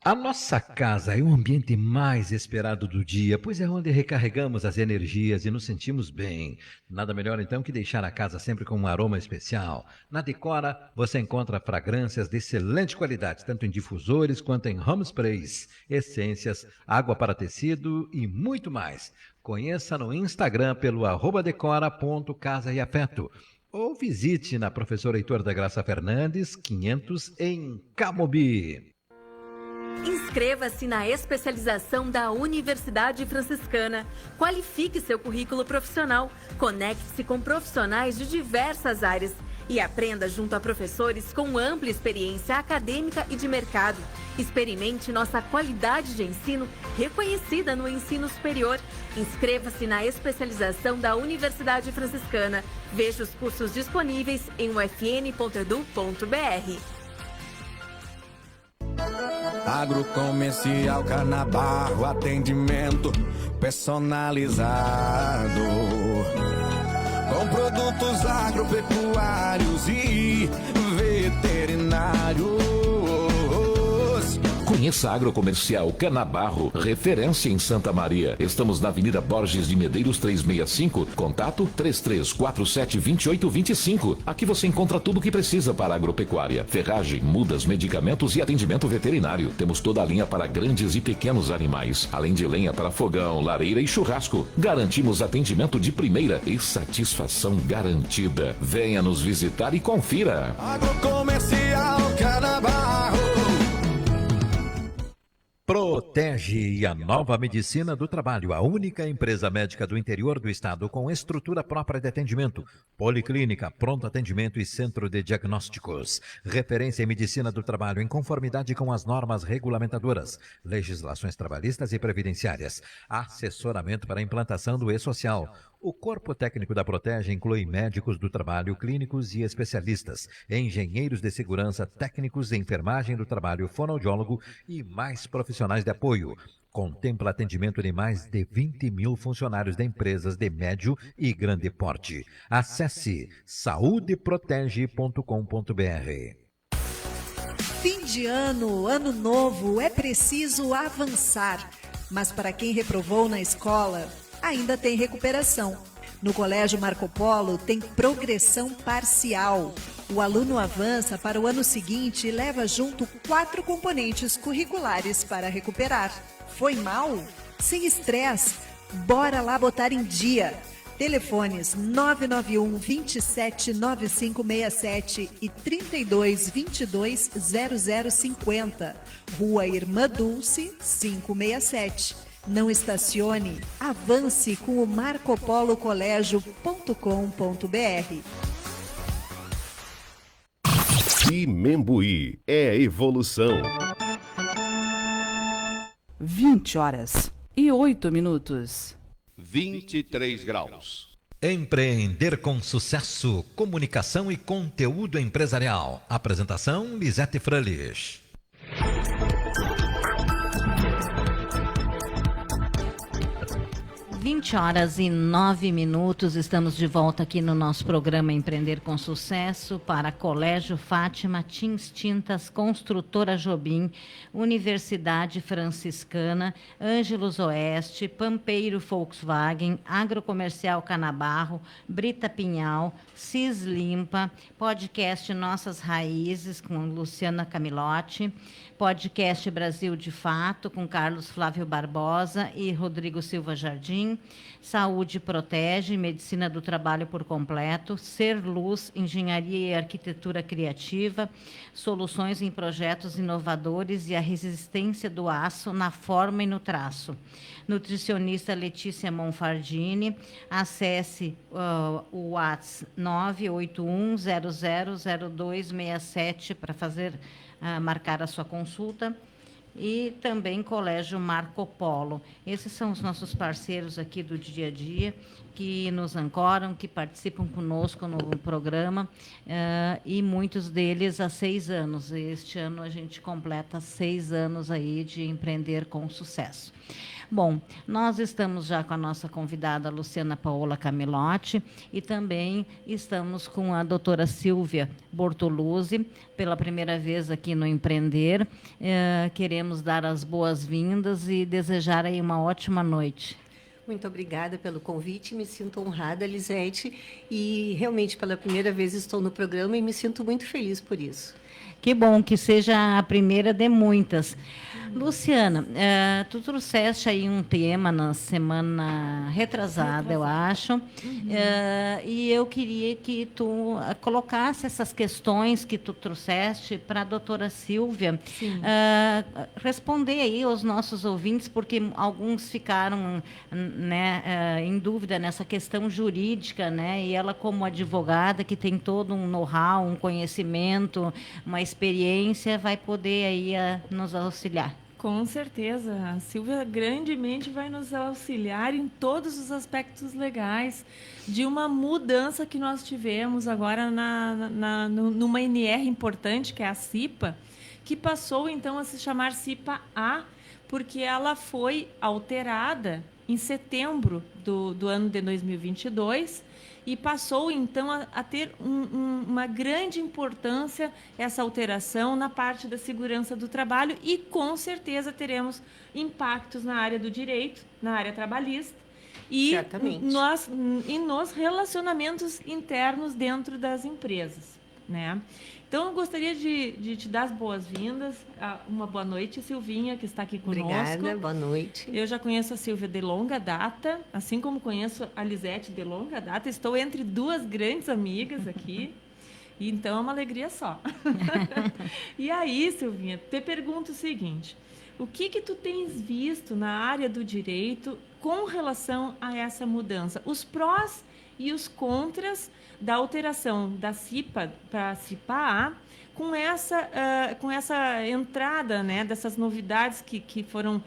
A nossa casa é o ambiente mais esperado do dia, pois é onde recarregamos as energias e nos sentimos bem. Nada melhor então que deixar a casa sempre com um aroma especial. Na Decora você encontra fragrâncias de excelente qualidade, tanto em difusores quanto em home sprays, essências, água para tecido e muito mais. Conheça no Instagram pelo @decora.casa-e-afeto ou visite na Professor Heitor da Graça Fernandes, 500 em Camobi. Inscreva-se na especialização da Universidade Franciscana. Qualifique seu currículo profissional. Conecte-se com profissionais de diversas áreas E aprenda junto a professores com ampla experiência acadêmica e de mercado. Experimente nossa qualidade de ensino reconhecida no ensino superior. Inscreva-se na especialização da Universidade Franciscana. Veja os cursos disponíveis em ufn.edu.br. Agrocomercial Canabarro, atendimento personalizado, com produtos agropecuários e veterinários. Conheça a Agrocomercial Canabarro, referência em Santa Maria. Estamos na Avenida Borges de Medeiros 365, contato 33472825. Aqui você encontra tudo o que precisa para a agropecuária: ferragem, mudas, medicamentos e atendimento veterinário. Temos toda a linha para grandes e pequenos animais, além de lenha para fogão, lareira e churrasco. Garantimos atendimento de primeira e satisfação garantida. Venha nos visitar e confira. Agrocomercial Canabarro. Protege a Nova Medicina do Trabalho, a única empresa médica do interior do estado com estrutura própria de atendimento, policlínica, pronto atendimento e centro de diagnósticos. Referência em medicina do trabalho em conformidade com as normas regulamentadoras, legislações trabalhistas e previdenciárias. Assessoramento para implantação do E-Social. O corpo técnico da Protege inclui médicos do trabalho, clínicos e especialistas, engenheiros de segurança, técnicos de enfermagem do trabalho, fonoaudiólogo e mais profissionais de apoio. Contempla atendimento de mais de 20 mil funcionários de empresas de médio e grande porte. Acesse saudeprotege.com.br. Fim de ano, ano novo, é preciso avançar. Mas para quem reprovou na escola, ainda tem recuperação. No Colégio Marco Polo tem progressão parcial. O aluno avança para o ano seguinte e leva junto 4 componentes curriculares para recuperar. Foi mal? Sem estresse. Bora lá botar em dia. Telefones 991 27 9567 e 32 22 0050. Rua Irmã Dulce, 567. Não estacione, avance com o marcopolocolégio.com.br. Imembuí é evolução. 20h08. 23 graus. Empreender com sucesso, comunicação e conteúdo empresarial. Apresentação Lisete Frölich. 20h09, estamos de volta aqui no nosso programa Empreender com Sucesso para Colégio Fátima, Tins Tintas, Construtora Jobim, Universidade Franciscana, Ângelos Oeste, Pampeiro Volkswagen, Agrocomercial Canabarro, Brita Pinhal, Cis Limpa, podcast Nossas Raízes com Luciana Camilotti, podcast Brasil de Fato com Carlos Flávio Barbosa e Rodrigo Silva Jardim, Saúde Protege, Medicina do Trabalho por completo, Ser Luz, Engenharia e Arquitetura Criativa, Soluções em Projetos Inovadores e a Resistência do Aço na Forma e no Traço. Nutricionista Letícia Monfardini, acesse o WhatsApp 981000267 para marcar a sua consulta. E também Colégio Marco Polo. Esses são os nossos parceiros aqui do dia a dia, que nos ancoram, que participam conosco no programa, e muitos deles há 6 anos. Este ano a gente completa 6 anos aí de empreender com sucesso. Bom, nós estamos já com a nossa convidada Luciana Paola Camilotti e também estamos com a doutora Silvia Bortoluzzi, pela primeira vez aqui no Empreender. Queremos dar as boas-vindas e desejar aí uma ótima noite. Muito obrigada pelo convite, me sinto honrada, Lisete, e realmente pela primeira vez estou no programa e me sinto muito feliz por isso. Que bom que seja a primeira de muitas. Luciana, tu trouxeste aí um tema na semana retrasada, eu acho, e eu queria que tu colocasse essas questões que tu trouxeste para a doutora Silvia responder aí aos nossos ouvintes, porque alguns ficaram né, em dúvida nessa questão jurídica, né? E ela, como advogada, que tem todo um know-how, um conhecimento, uma experiência, vai poder aí nos auxiliar. Com certeza. A Silvia grandemente vai nos auxiliar em todos os aspectos legais de uma mudança que nós tivemos agora numa NR importante, que é a CIPA, que passou, então, a se chamar CIPA-A, porque ela foi alterada em setembro do ano de 2022 e passou, então, a ter uma grande importância essa alteração na parte da segurança do trabalho e, com certeza, teremos impactos na área do direito, na área trabalhista e nos relacionamentos internos dentro das empresas, né? Então, eu gostaria de te dar as boas-vindas. Uma boa noite, Silvinha, que está aqui conosco. Obrigada, boa noite. Eu já conheço a Silvia de longa data, assim como conheço a Lisete de longa data. Estou entre duas grandes amigas aqui, então é uma alegria só. E aí, Silvinha, te pergunto o seguinte, o que tu tens visto na área do direito com relação a essa mudança? Os prós e os contras da alteração da CIPA para a CIPA-A, com essa entrada, né, dessas novidades que foram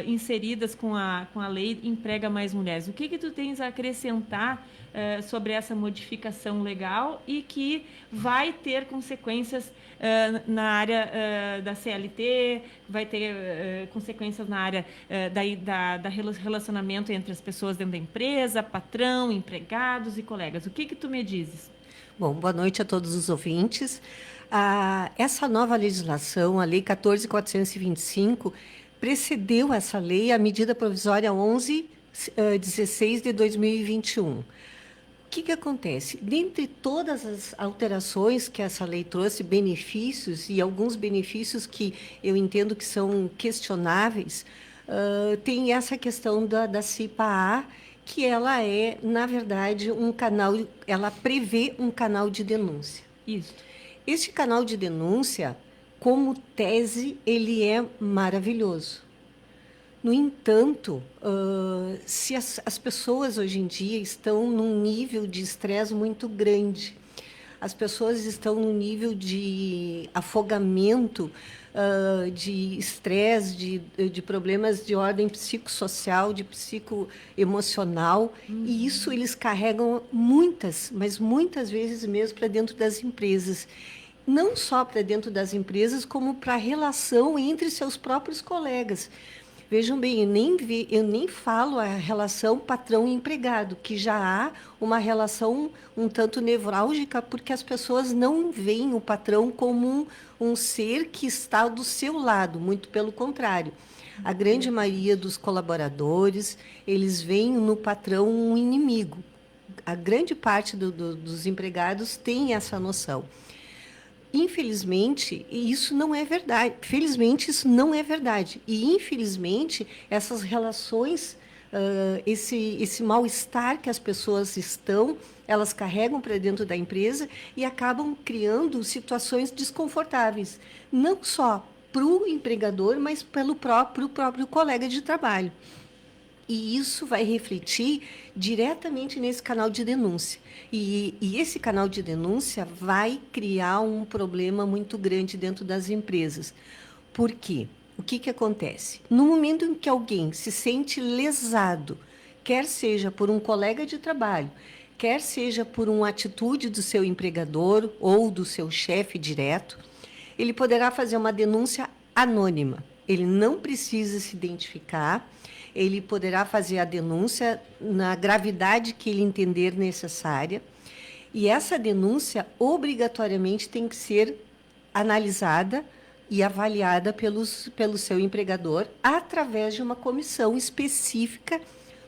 inseridas com a lei Emprega Mais Mulheres. O que tu tens a acrescentar sobre essa modificação legal e que vai ter consequências na área da CLT, vai ter consequências na área da relacionamento entre as pessoas dentro da empresa, patrão, empregados e colegas. O que tu me dizes? Bom, boa noite a todos os ouvintes. Essa nova legislação, a Lei 14.425, precedeu essa lei, a medida provisória 1116 de 2021. O que acontece? Dentre todas as alterações que essa lei trouxe, benefícios, e alguns benefícios que eu entendo que são questionáveis, tem essa questão da CIPA-A, que ela é, na verdade, um canal, ela prevê um canal de denúncia. Isso. Este canal de denúncia, como tese, ele é maravilhoso. No entanto, se as pessoas hoje em dia estão num nível de estresse muito grande, as pessoas estão num nível de afogamento, de estresse, de problemas de ordem psicossocial, de psicoemocional, e isso eles carregam mas muitas vezes mesmo para dentro das empresas. Não só para dentro das empresas, como para a relação entre seus próprios colegas. Vejam bem, eu nem falo a relação patrão e empregado, que já há uma relação um tanto nevrálgica, porque as pessoas não veem o patrão como um ser que está do seu lado, muito pelo contrário. A grande maioria dos colaboradores, eles veem no patrão um inimigo. A grande parte dos empregados tem essa noção. Infelizmente, isso não é verdade. Felizmente, isso não é verdade. E, infelizmente, essas relações, esse mal-estar que as pessoas elas carregam para dentro da empresa e acabam criando situações desconfortáveis, não só para o empregador, mas pelo próprio colega de trabalho. E isso vai refletir diretamente nesse canal de denúncia. E esse canal de denúncia vai criar um problema muito grande dentro das empresas. Por quê? O que acontece? No momento em que alguém se sente lesado, quer seja por um colega de trabalho, quer seja por uma atitude do seu empregador ou do seu chefe direto, ele poderá fazer uma denúncia anônima. Ele não precisa se identificar, ele poderá fazer a denúncia na gravidade que ele entender necessária. E essa denúncia, obrigatoriamente, tem que ser analisada e avaliada pelo seu empregador através de uma comissão específica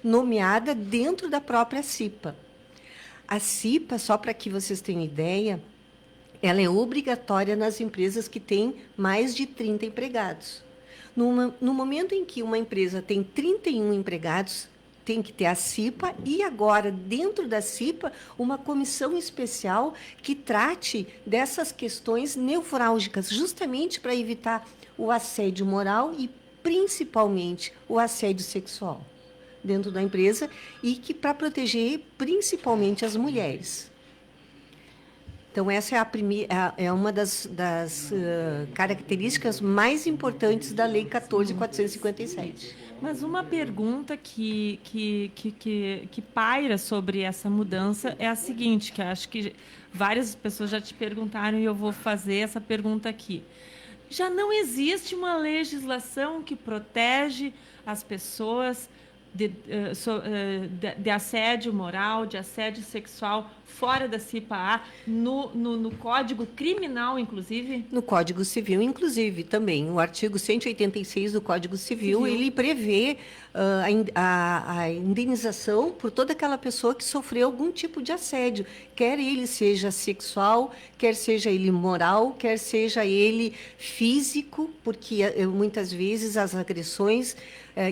nomeada dentro da própria CIPA. A CIPA, só para que vocês tenham ideia, ela é obrigatória nas empresas que têm mais de 30 empregados. No momento em que uma empresa tem 31 empregados, tem que ter a CIPA e agora, dentro da CIPA, uma comissão especial que trate dessas questões nevrálgicas, justamente para evitar o assédio moral e, principalmente, o assédio sexual. dentro da empresa e que para proteger principalmente as mulheres. Então, essa é uma das características mais importantes da Lei 14.457. Mas uma pergunta que paira sobre essa mudança é a seguinte, que acho que várias pessoas já te perguntaram e eu vou fazer essa pergunta aqui. Já não existe uma legislação que protege as pessoas de assédio moral, de assédio sexual fora da CIPA-A, no Código Criminal, inclusive? No Código Civil, inclusive, também. O artigo 186 do Código Civil. Ele prevê a indenização por toda aquela pessoa que sofreu algum tipo de assédio, quer ele seja sexual, quer seja ele moral, quer seja ele físico, porque muitas vezes as agressões...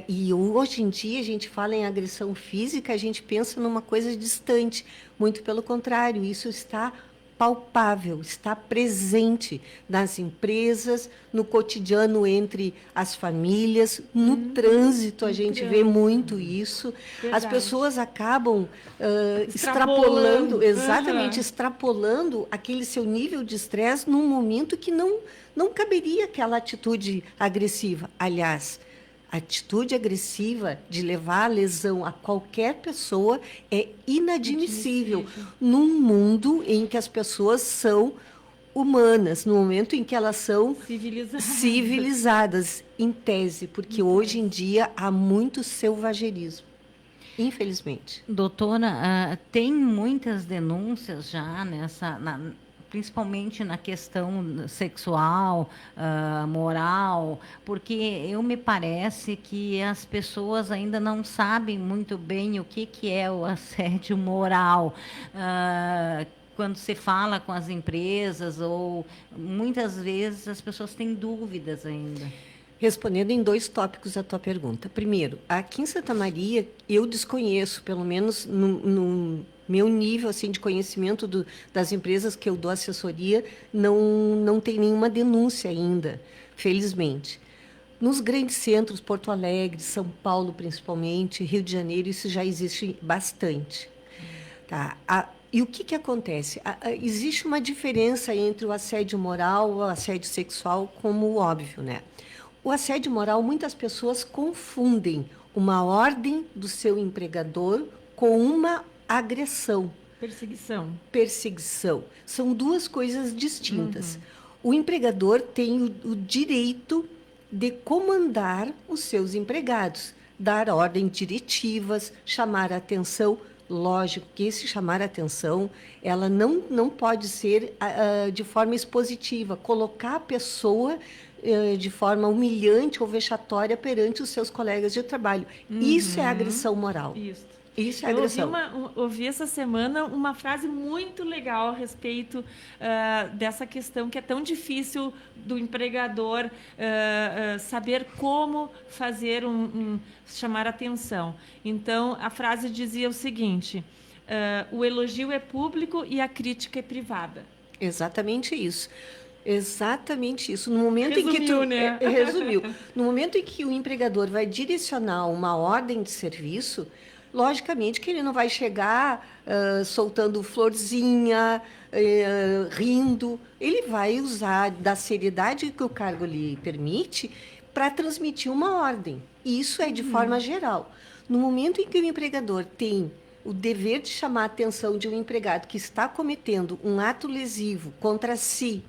E hoje em dia a gente fala em agressão física, a gente pensa numa coisa distante. Muito pelo contrário, isso está palpável, está presente nas empresas, no cotidiano entre as famílias, no trânsito a gente vê muito isso. Verdade. As pessoas acabam extrapolando, extrapolando aquele seu nível de estresse num momento que não caberia aquela atitude agressiva. Aliás, a atitude agressiva de levar a lesão a qualquer pessoa é inadmissível num mundo em que as pessoas são humanas, no momento em que elas são civilizadas em tese, porque hoje em dia há muito selvagerismo, infelizmente. Doutora, tem muitas denúncias já principalmente na questão sexual, moral, porque me parece que as pessoas ainda não sabem muito bem o que é o assédio moral. Quando se fala com as empresas, ou muitas vezes as pessoas têm dúvidas ainda. Respondendo em 2 tópicos a tua pergunta. Primeiro, aqui em Santa Maria, eu desconheço, pelo menos no meu nível assim, de conhecimento das empresas que eu dou assessoria, não tem nenhuma denúncia ainda, felizmente. Nos grandes centros, Porto Alegre, São Paulo principalmente, Rio de Janeiro, isso já existe bastante. Tá? E o que acontece? Existe uma diferença entre o assédio moral e o assédio sexual, como óbvio, né? O assédio moral, muitas pessoas confundem uma ordem do seu empregador com uma agressão. Perseguição. São 2 coisas distintas. O empregador tem o direito de comandar os seus empregados, dar ordens diretivas, chamar a atenção. Lógico que esse chamar a atenção, ela não pode ser de forma expositiva, colocar a pessoa de forma humilhante ou vexatória perante os seus colegas de trabalho. Isso é agressão moral. Isso é agressão. Eu ouvi essa semana uma frase muito legal a respeito dessa questão que é tão difícil do empregador saber como fazer chamar atenção. Então, a frase dizia o seguinte: o elogio é público e a crítica é privada. Exatamente isso. Exatamente isso. No momento Resumiu. No momento em que o empregador vai direcionar uma ordem de serviço, logicamente que ele não vai chegar soltando florzinha, rindo. Ele vai usar da seriedade que o cargo lhe permite para transmitir uma ordem. E isso é de forma geral. No momento em que o empregador tem o dever de chamar a atenção de um empregado que está cometendo um ato lesivo contra si,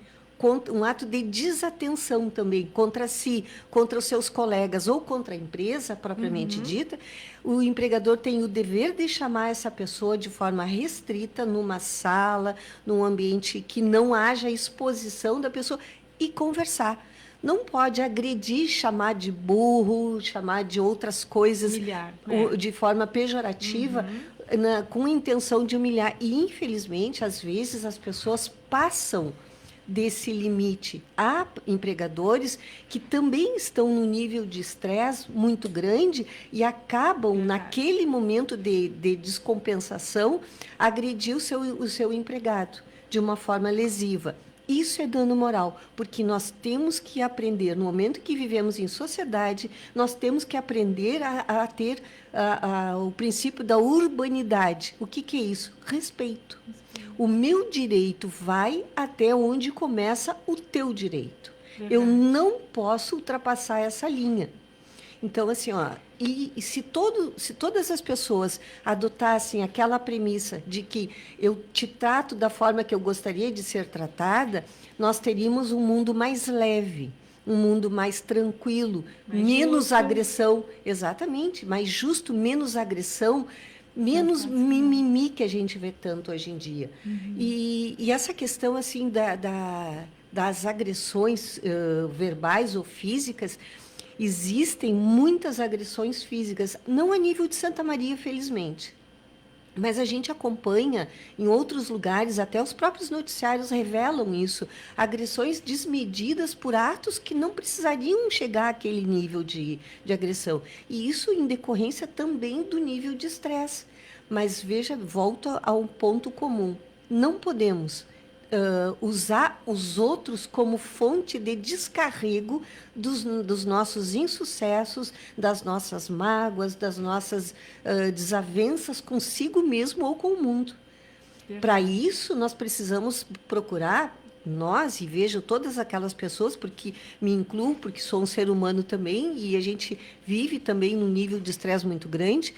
um ato de desatenção também contra si, contra os seus colegas ou contra a empresa propriamente dita, o empregador tem o dever de chamar essa pessoa de forma restrita numa sala, num ambiente que não haja exposição da pessoa e conversar. Não pode agredir, chamar de burro, chamar de outras coisas de forma pejorativa, com a intenção de humilhar. E, infelizmente, às vezes as pessoas passam desse limite. Há empregadores que também estão num nível de estresse muito grande e acabam, naquele momento de descompensação, agredir o seu empregado de uma forma lesiva. Isso é dano moral, porque nós temos que aprender, no momento que vivemos em sociedade, nós temos que aprender a ter o princípio da urbanidade. O que é isso? Respeito. O meu direito vai até onde começa o teu direito. Verdade. Eu não posso ultrapassar essa linha. Então, assim, se todas as pessoas adotassem aquela premissa de que eu te trato da forma que eu gostaria de ser tratada, nós teríamos um mundo mais leve, um mundo mais tranquilo, menos justo. Agressão. Exatamente, mais justo, menos agressão, menos mimimi que a gente vê tanto hoje em dia. Uhum. E essa questão assim das agressões verbais ou físicas, existem muitas agressões físicas, não a nível de Santa Maria, felizmente. Mas a gente acompanha em outros lugares, até os próprios noticiários revelam isso, agressões desmedidas por atos que não precisariam chegar àquele nível de agressão. E isso em decorrência também do nível de estresse. Mas veja, volta ao ponto comum. Não podemos usar os outros como fonte de descarrego dos nossos insucessos, das nossas mágoas, das nossas desavenças consigo mesmo ou com o mundo. Para isso, nós precisamos procurar, nós, e vejo todas aquelas pessoas, porque me incluo, porque sou um ser humano também, e a gente vive também num nível de estresse muito grande,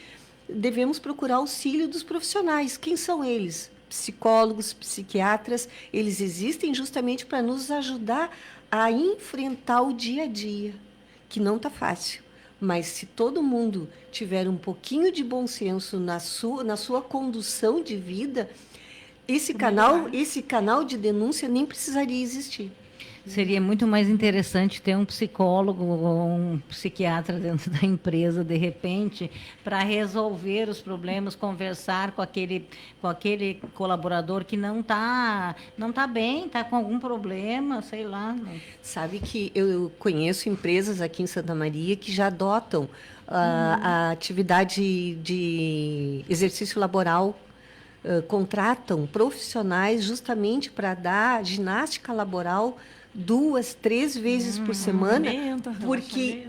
devemos procurar auxílio dos profissionais. Quem são eles? Psicólogos, psiquiatras, eles existem justamente para nos ajudar a enfrentar o dia a dia, que não está fácil. Mas se todo mundo tiver um pouquinho de bom senso na sua condução de vida, esse canal de denúncia nem precisaria existir. Seria muito mais interessante ter um psicólogo ou um psiquiatra dentro da empresa, de repente, para resolver os problemas, conversar com aquele colaborador que não tá bem, está com algum problema, sei lá. Sabe que eu conheço empresas aqui em Santa Maria que já adotam a atividade de exercício laboral, contratam profissionais justamente para dar ginástica laboral 2, 3 vezes por semana, porque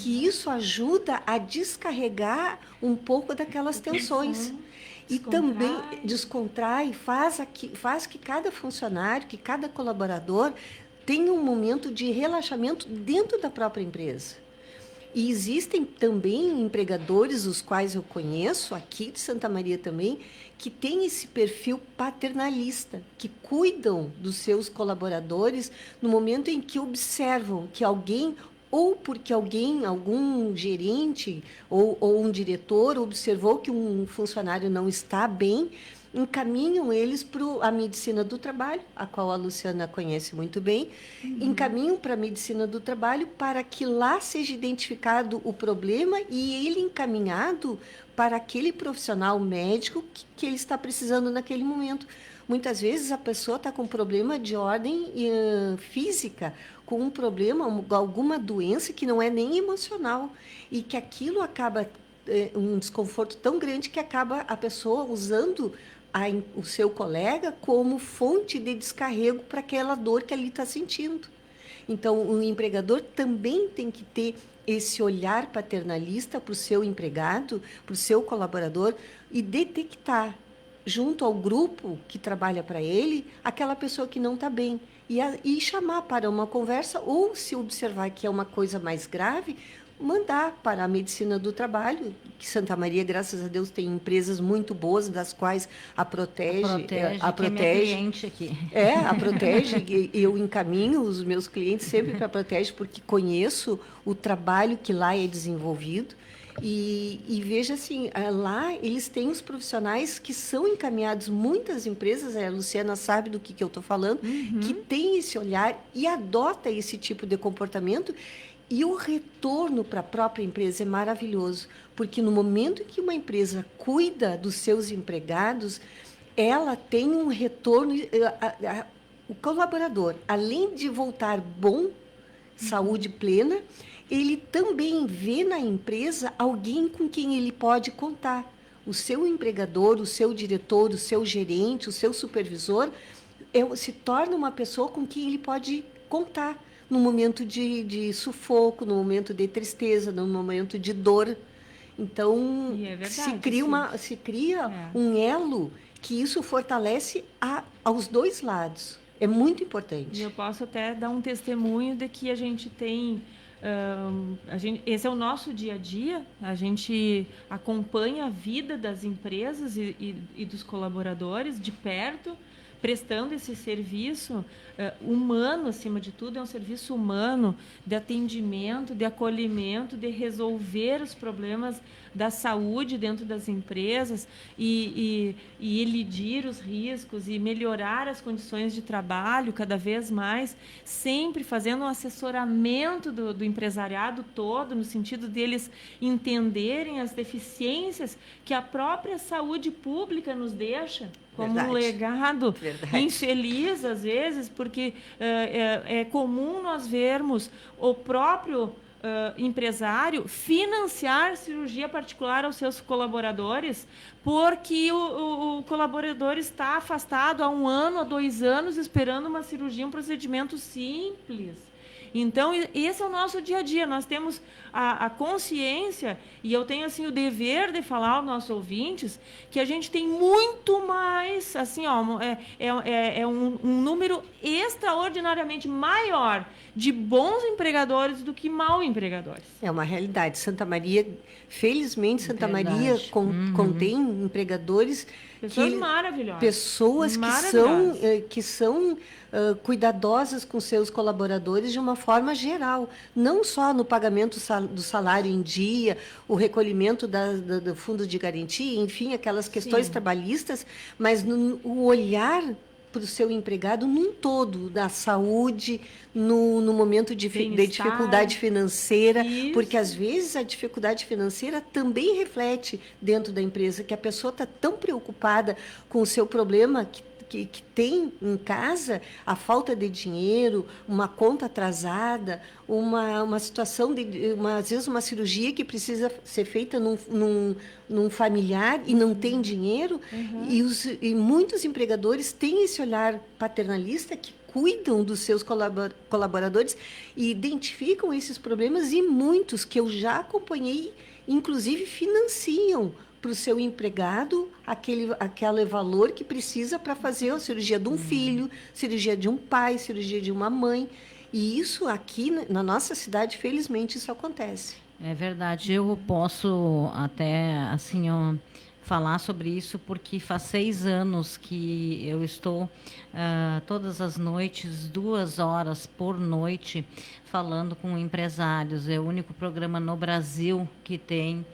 isso ajuda a descarregar um pouco daquelas tensões. E também descontrai, faz que cada funcionário, que cada colaborador tenha um momento de relaxamento dentro da própria empresa. E existem também empregadores, os quais eu conheço, aqui de Santa Maria também, que têm esse perfil paternalista, que cuidam dos seus colaboradores no momento em que observam que alguém, ou porque algum gerente ou um diretor observou que um funcionário não está bem, encaminham eles para a medicina do trabalho, a qual a Luciana conhece muito bem, encaminham para a medicina do trabalho para que lá seja identificado o problema e ele encaminhado para aquele profissional médico que ele está precisando naquele momento. Muitas vezes a pessoa está com um problema de ordem física, com um problema, alguma doença que não é nem emocional, e que aquilo acaba um desconforto tão grande que acaba a pessoa usando o seu colega como fonte de descarrego para aquela dor que ele está sentindo. Então, o empregador também tem que ter esse olhar paternalista para o seu empregado, para o seu colaborador, e detectar, junto ao grupo que trabalha para ele, aquela pessoa que não está bem. E chamar para uma conversa, ou se observar que é uma coisa mais grave, mandar para a medicina do trabalho, que Santa Maria, graças a Deus, tem empresas muito boas, das quais a Protege. A Protege, que é minha cliente aqui. A Protege, eu encaminho os meus clientes sempre para a Protege, porque conheço o trabalho que lá é desenvolvido. E veja assim, lá eles têm os profissionais que são encaminhados, muitas empresas, a Luciana sabe do que eu estou falando, que tem esse olhar e adota esse tipo de comportamento. E o retorno para a própria empresa é maravilhoso, porque no momento em que uma empresa cuida dos seus empregados, ela tem um retorno, o colaborador, além de voltar bom, saúde plena, ele também vê na empresa alguém com quem ele pode contar. O seu empregador, o seu diretor, o seu gerente, o seu supervisor se torna uma pessoa com quem ele pode contar no momento de sufoco, no momento de tristeza, no momento de dor. Então, se cria um elo que isso fortalece aos dois lados. É muito importante. E eu posso até dar um testemunho de que a gente tem... esse é o nosso dia a dia, a gente acompanha a vida das empresas e dos colaboradores de perto, prestando esse serviço humano, acima de tudo, é um serviço humano de atendimento, de acolhimento, de resolver os problemas da saúde dentro das empresas e elidir os riscos e melhorar as condições de trabalho cada vez mais, sempre fazendo um assessoramento do empresariado todo, no sentido deles entenderem as deficiências que a própria saúde pública nos deixa, como um legado infeliz, às vezes, porque é comum nós vermos o próprio empresário financiar cirurgia particular aos seus colaboradores, porque o colaborador está afastado há 1 ano, há 2 anos, esperando uma cirurgia, um procedimento simples. Então, esse é o nosso dia a dia. Nós temos a consciência, e eu tenho assim o dever de falar aos nossos ouvintes, que a gente tem muito mais, assim, um número extraordinariamente maior de bons empregadores do que mal empregadores. É uma realidade. Santa Maria, felizmente, Santa Maria contém empregadores... Pessoas maravilhosas. Pessoas que são cuidadosas com seus colaboradores de uma forma geral. Não só no pagamento do salário em dia, o recolhimento do fundo de garantia, enfim, aquelas questões trabalhistas, mas o olhar para o seu empregado num todo, da saúde, no momento de dificuldade financeira, porque às vezes a dificuldade financeira também reflete dentro da empresa, que a pessoa está tão preocupada com o seu problema que tem em casa, a falta de dinheiro, uma conta atrasada, uma situação, às vezes uma cirurgia que precisa ser feita num familiar e não tem dinheiro, e muitos empregadores têm esse olhar paternalista que cuidam dos seus colaboradores e identificam esses problemas, e muitos que eu já acompanhei, inclusive, financiam para o seu empregado aquele valor que precisa para fazer a cirurgia de um filho, cirurgia de um pai, cirurgia de uma mãe. E isso aqui na nossa cidade, felizmente, isso acontece. É verdade. Eu posso até assim falar sobre isso porque faz 6 anos que eu estou todas as noites, 2 horas por noite, falando com empresários. É o único programa no Brasil que tem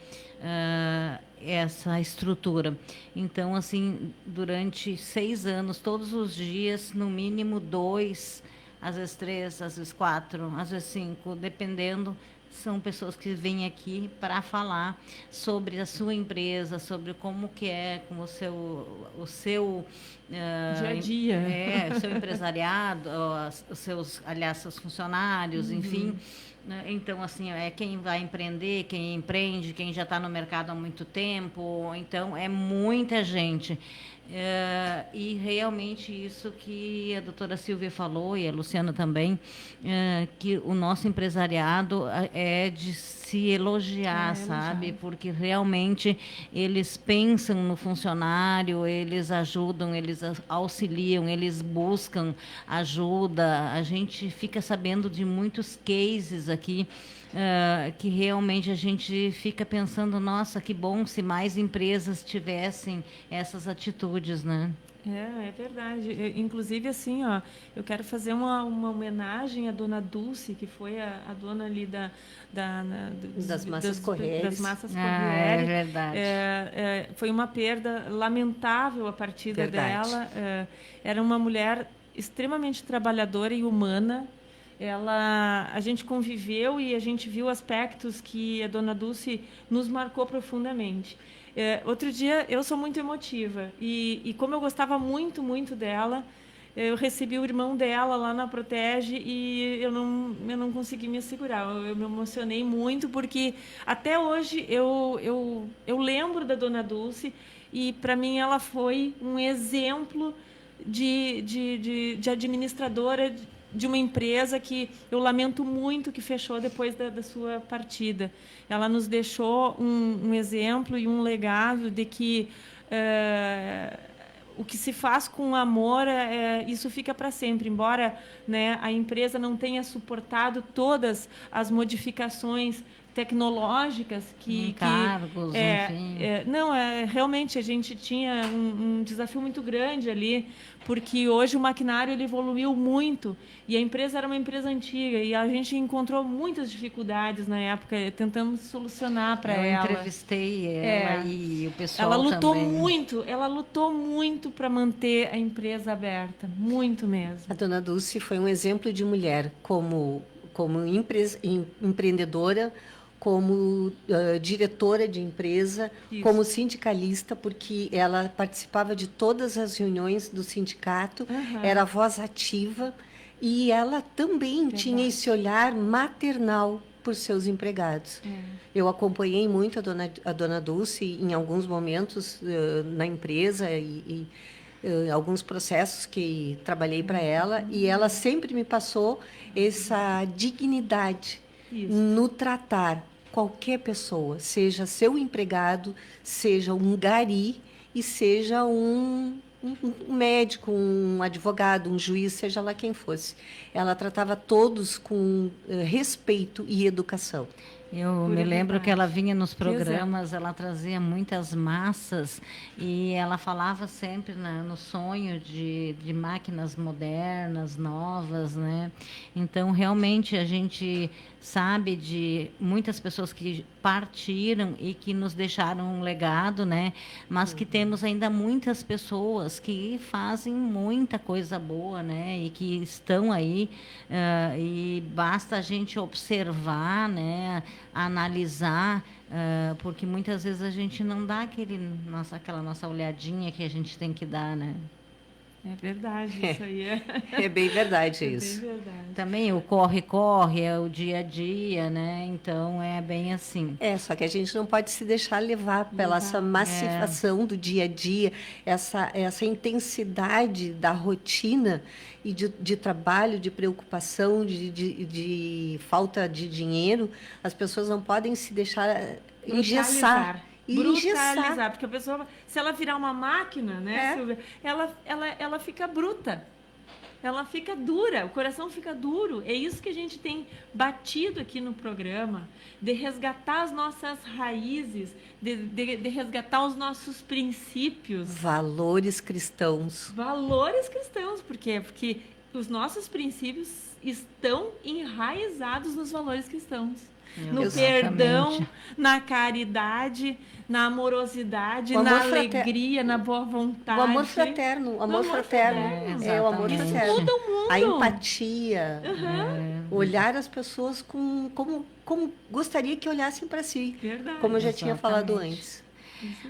essa estrutura. Então, assim, durante 6 anos, todos os dias, no mínimo 2, às vezes 3, às vezes 4, às vezes 5, dependendo, são pessoas que vêm aqui para falar sobre a sua empresa, sobre como que é com o seu dia a dia, o seu empresariado, seus funcionários, enfim. Então, assim, é quem vai empreender, quem empreende, quem já está no mercado há muito tempo. Então, é muita gente. E realmente isso que a doutora Silvia falou, e a Luciana também, que o nosso empresariado é de se elogiar, sabe? Porque realmente eles pensam no funcionário, eles ajudam, eles auxiliam, eles buscam ajuda. A gente fica sabendo de muitos cases aqui que realmente a gente fica pensando, nossa, que bom se mais empresas tivessem essas atitudes, né? É verdade. Inclusive, assim, eu quero fazer uma homenagem à dona Dulce, que foi a dona ali das massas Correia. Das massas Correia. É verdade. Foi uma perda lamentável a partida dela. Era uma mulher extremamente trabalhadora e humana. A gente conviveu e a gente viu aspectos que a dona Dulce nos marcou profundamente. Outro dia, eu sou muito emotiva e como eu gostava muito, muito dela, eu recebi o irmão dela lá na Protege e eu não consegui me segurar. Eu me emocionei muito porque até hoje eu lembro da dona Dulce e, para mim, ela foi um exemplo de administradora de uma empresa que eu lamento muito que fechou depois da sua partida. Ela nos deixou um exemplo e um legado de que o que se faz com amor, isso fica para sempre. Embora, né, a empresa não tenha suportado todas as modificações tecnológicas encargos, enfim. Realmente a gente tinha um desafio muito grande ali, porque hoje o maquinário ele evoluiu muito e a empresa era uma empresa antiga e a gente encontrou muitas dificuldades na época, tentamos solucionar para ela. Eu entrevistei ela e o pessoal ela lutou também. muito para manter a empresa aberta, muito mesmo. A dona Dulce foi um exemplo de mulher como empreendedora, como diretora de empresa, como sindicalista, porque ela participava de todas as reuniões do sindicato, era a voz ativa, e ela também tinha esse olhar maternal por seus empregados. Eu acompanhei muito a dona Dulce em alguns momentos na empresa e alguns processos que trabalhei para ela, e ela sempre me passou essa dignidade no tratar qualquer pessoa, seja seu empregado, seja um gari e seja um médico, um advogado, um juiz, seja lá quem fosse. Ela tratava todos com respeito e educação. Eu me lembro que ela vinha nos programas, ela trazia muitas massas e ela falava sempre no sonho de máquinas modernas, novas, né? Então, realmente, a gente sabe de muitas pessoas que partiram e que nos deixaram um legado, né? Mas que temos ainda muitas pessoas que fazem muita coisa boa, né? E que estão aí, e basta a gente observar, né? Analisar, porque muitas vezes a gente não dá aquela nossa olhadinha que a gente tem que dar, né? É verdade, isso aí é bem verdade isso. Bem verdade. Também o corre-corre, é o dia a dia, né? Então, é bem assim. Só que a gente não pode se deixar levar pela essa massificação do dia a dia, essa intensidade da rotina e de trabalho, de preocupação, de falta de dinheiro. As pessoas não podem se deixar engessar. Brutalizar, porque a pessoa, se ela virar uma máquina, né, Silvia, ela fica bruta, ela fica dura, o coração fica duro. É isso que a gente tem batido aqui no programa, de resgatar as nossas raízes, de resgatar os nossos princípios. Valores cristãos. Valores cristãos, por quê? Porque os nossos princípios estão enraizados nos valores cristãos. No perdão, na caridade, na amorosidade, na alegria, na boa vontade. O amor fraterno. O amor fraterno. É o amor fraterno. Muda o mundo. A empatia. Olhar as pessoas como gostaria que olhassem para si. Verdade. Como eu já tinha falado antes.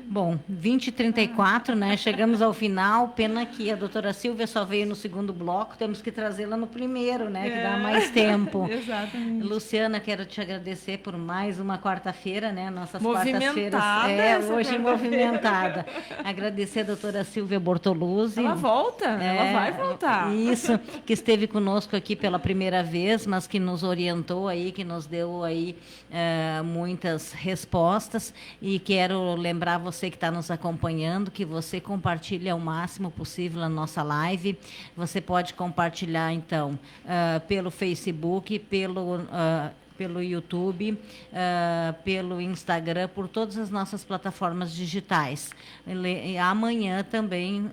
Bom, 20h34, né? Chegamos ao final. Pena que a doutora Silvia só veio no segundo bloco. Temos que trazê-la no primeiro, né? Que dá mais tempo. Exatamente. Luciana, quero te agradecer por mais uma quarta-feira, né? Nossas movimentada quartas-feiras. Hoje movimentada. Agradecer a doutora Silvia Bortoluzzi. Ela volta, ela vai voltar. Isso, que esteve conosco aqui pela primeira vez, mas que nos orientou aí, que nos deu aí muitas respostas. E quero lembrar você que está nos acompanhando, que você compartilhe ao máximo possível a nossa live. Você pode compartilhar, então, pelo Facebook, pelo YouTube, pelo Instagram, por todas as nossas plataformas digitais. Amanhã também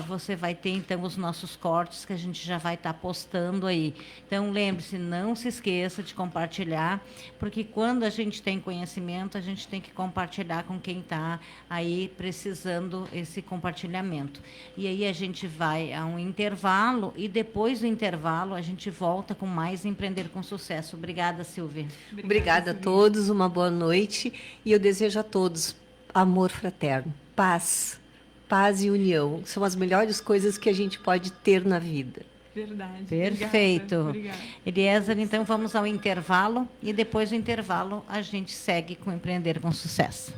você vai ter, então, os nossos cortes que a gente já vai estar postando aí. Então, lembre-se, não se esqueça de compartilhar, porque quando a gente tem conhecimento, a gente tem que compartilhar com quem está aí precisando esse compartilhamento. E aí a gente vai a um intervalo e depois do intervalo a gente volta com mais Empreender com Sucesso. Obrigada, Silvia. Obrigada a todos, uma boa noite. E eu desejo a todos amor fraterno, paz e união. São as melhores coisas que a gente pode ter na vida. Verdade. Perfeito. Obrigada. Eliezer, então vamos ao intervalo e depois do intervalo a gente segue com Empreender com Sucesso.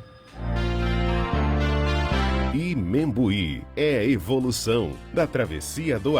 Imembuí é evolução da travessia do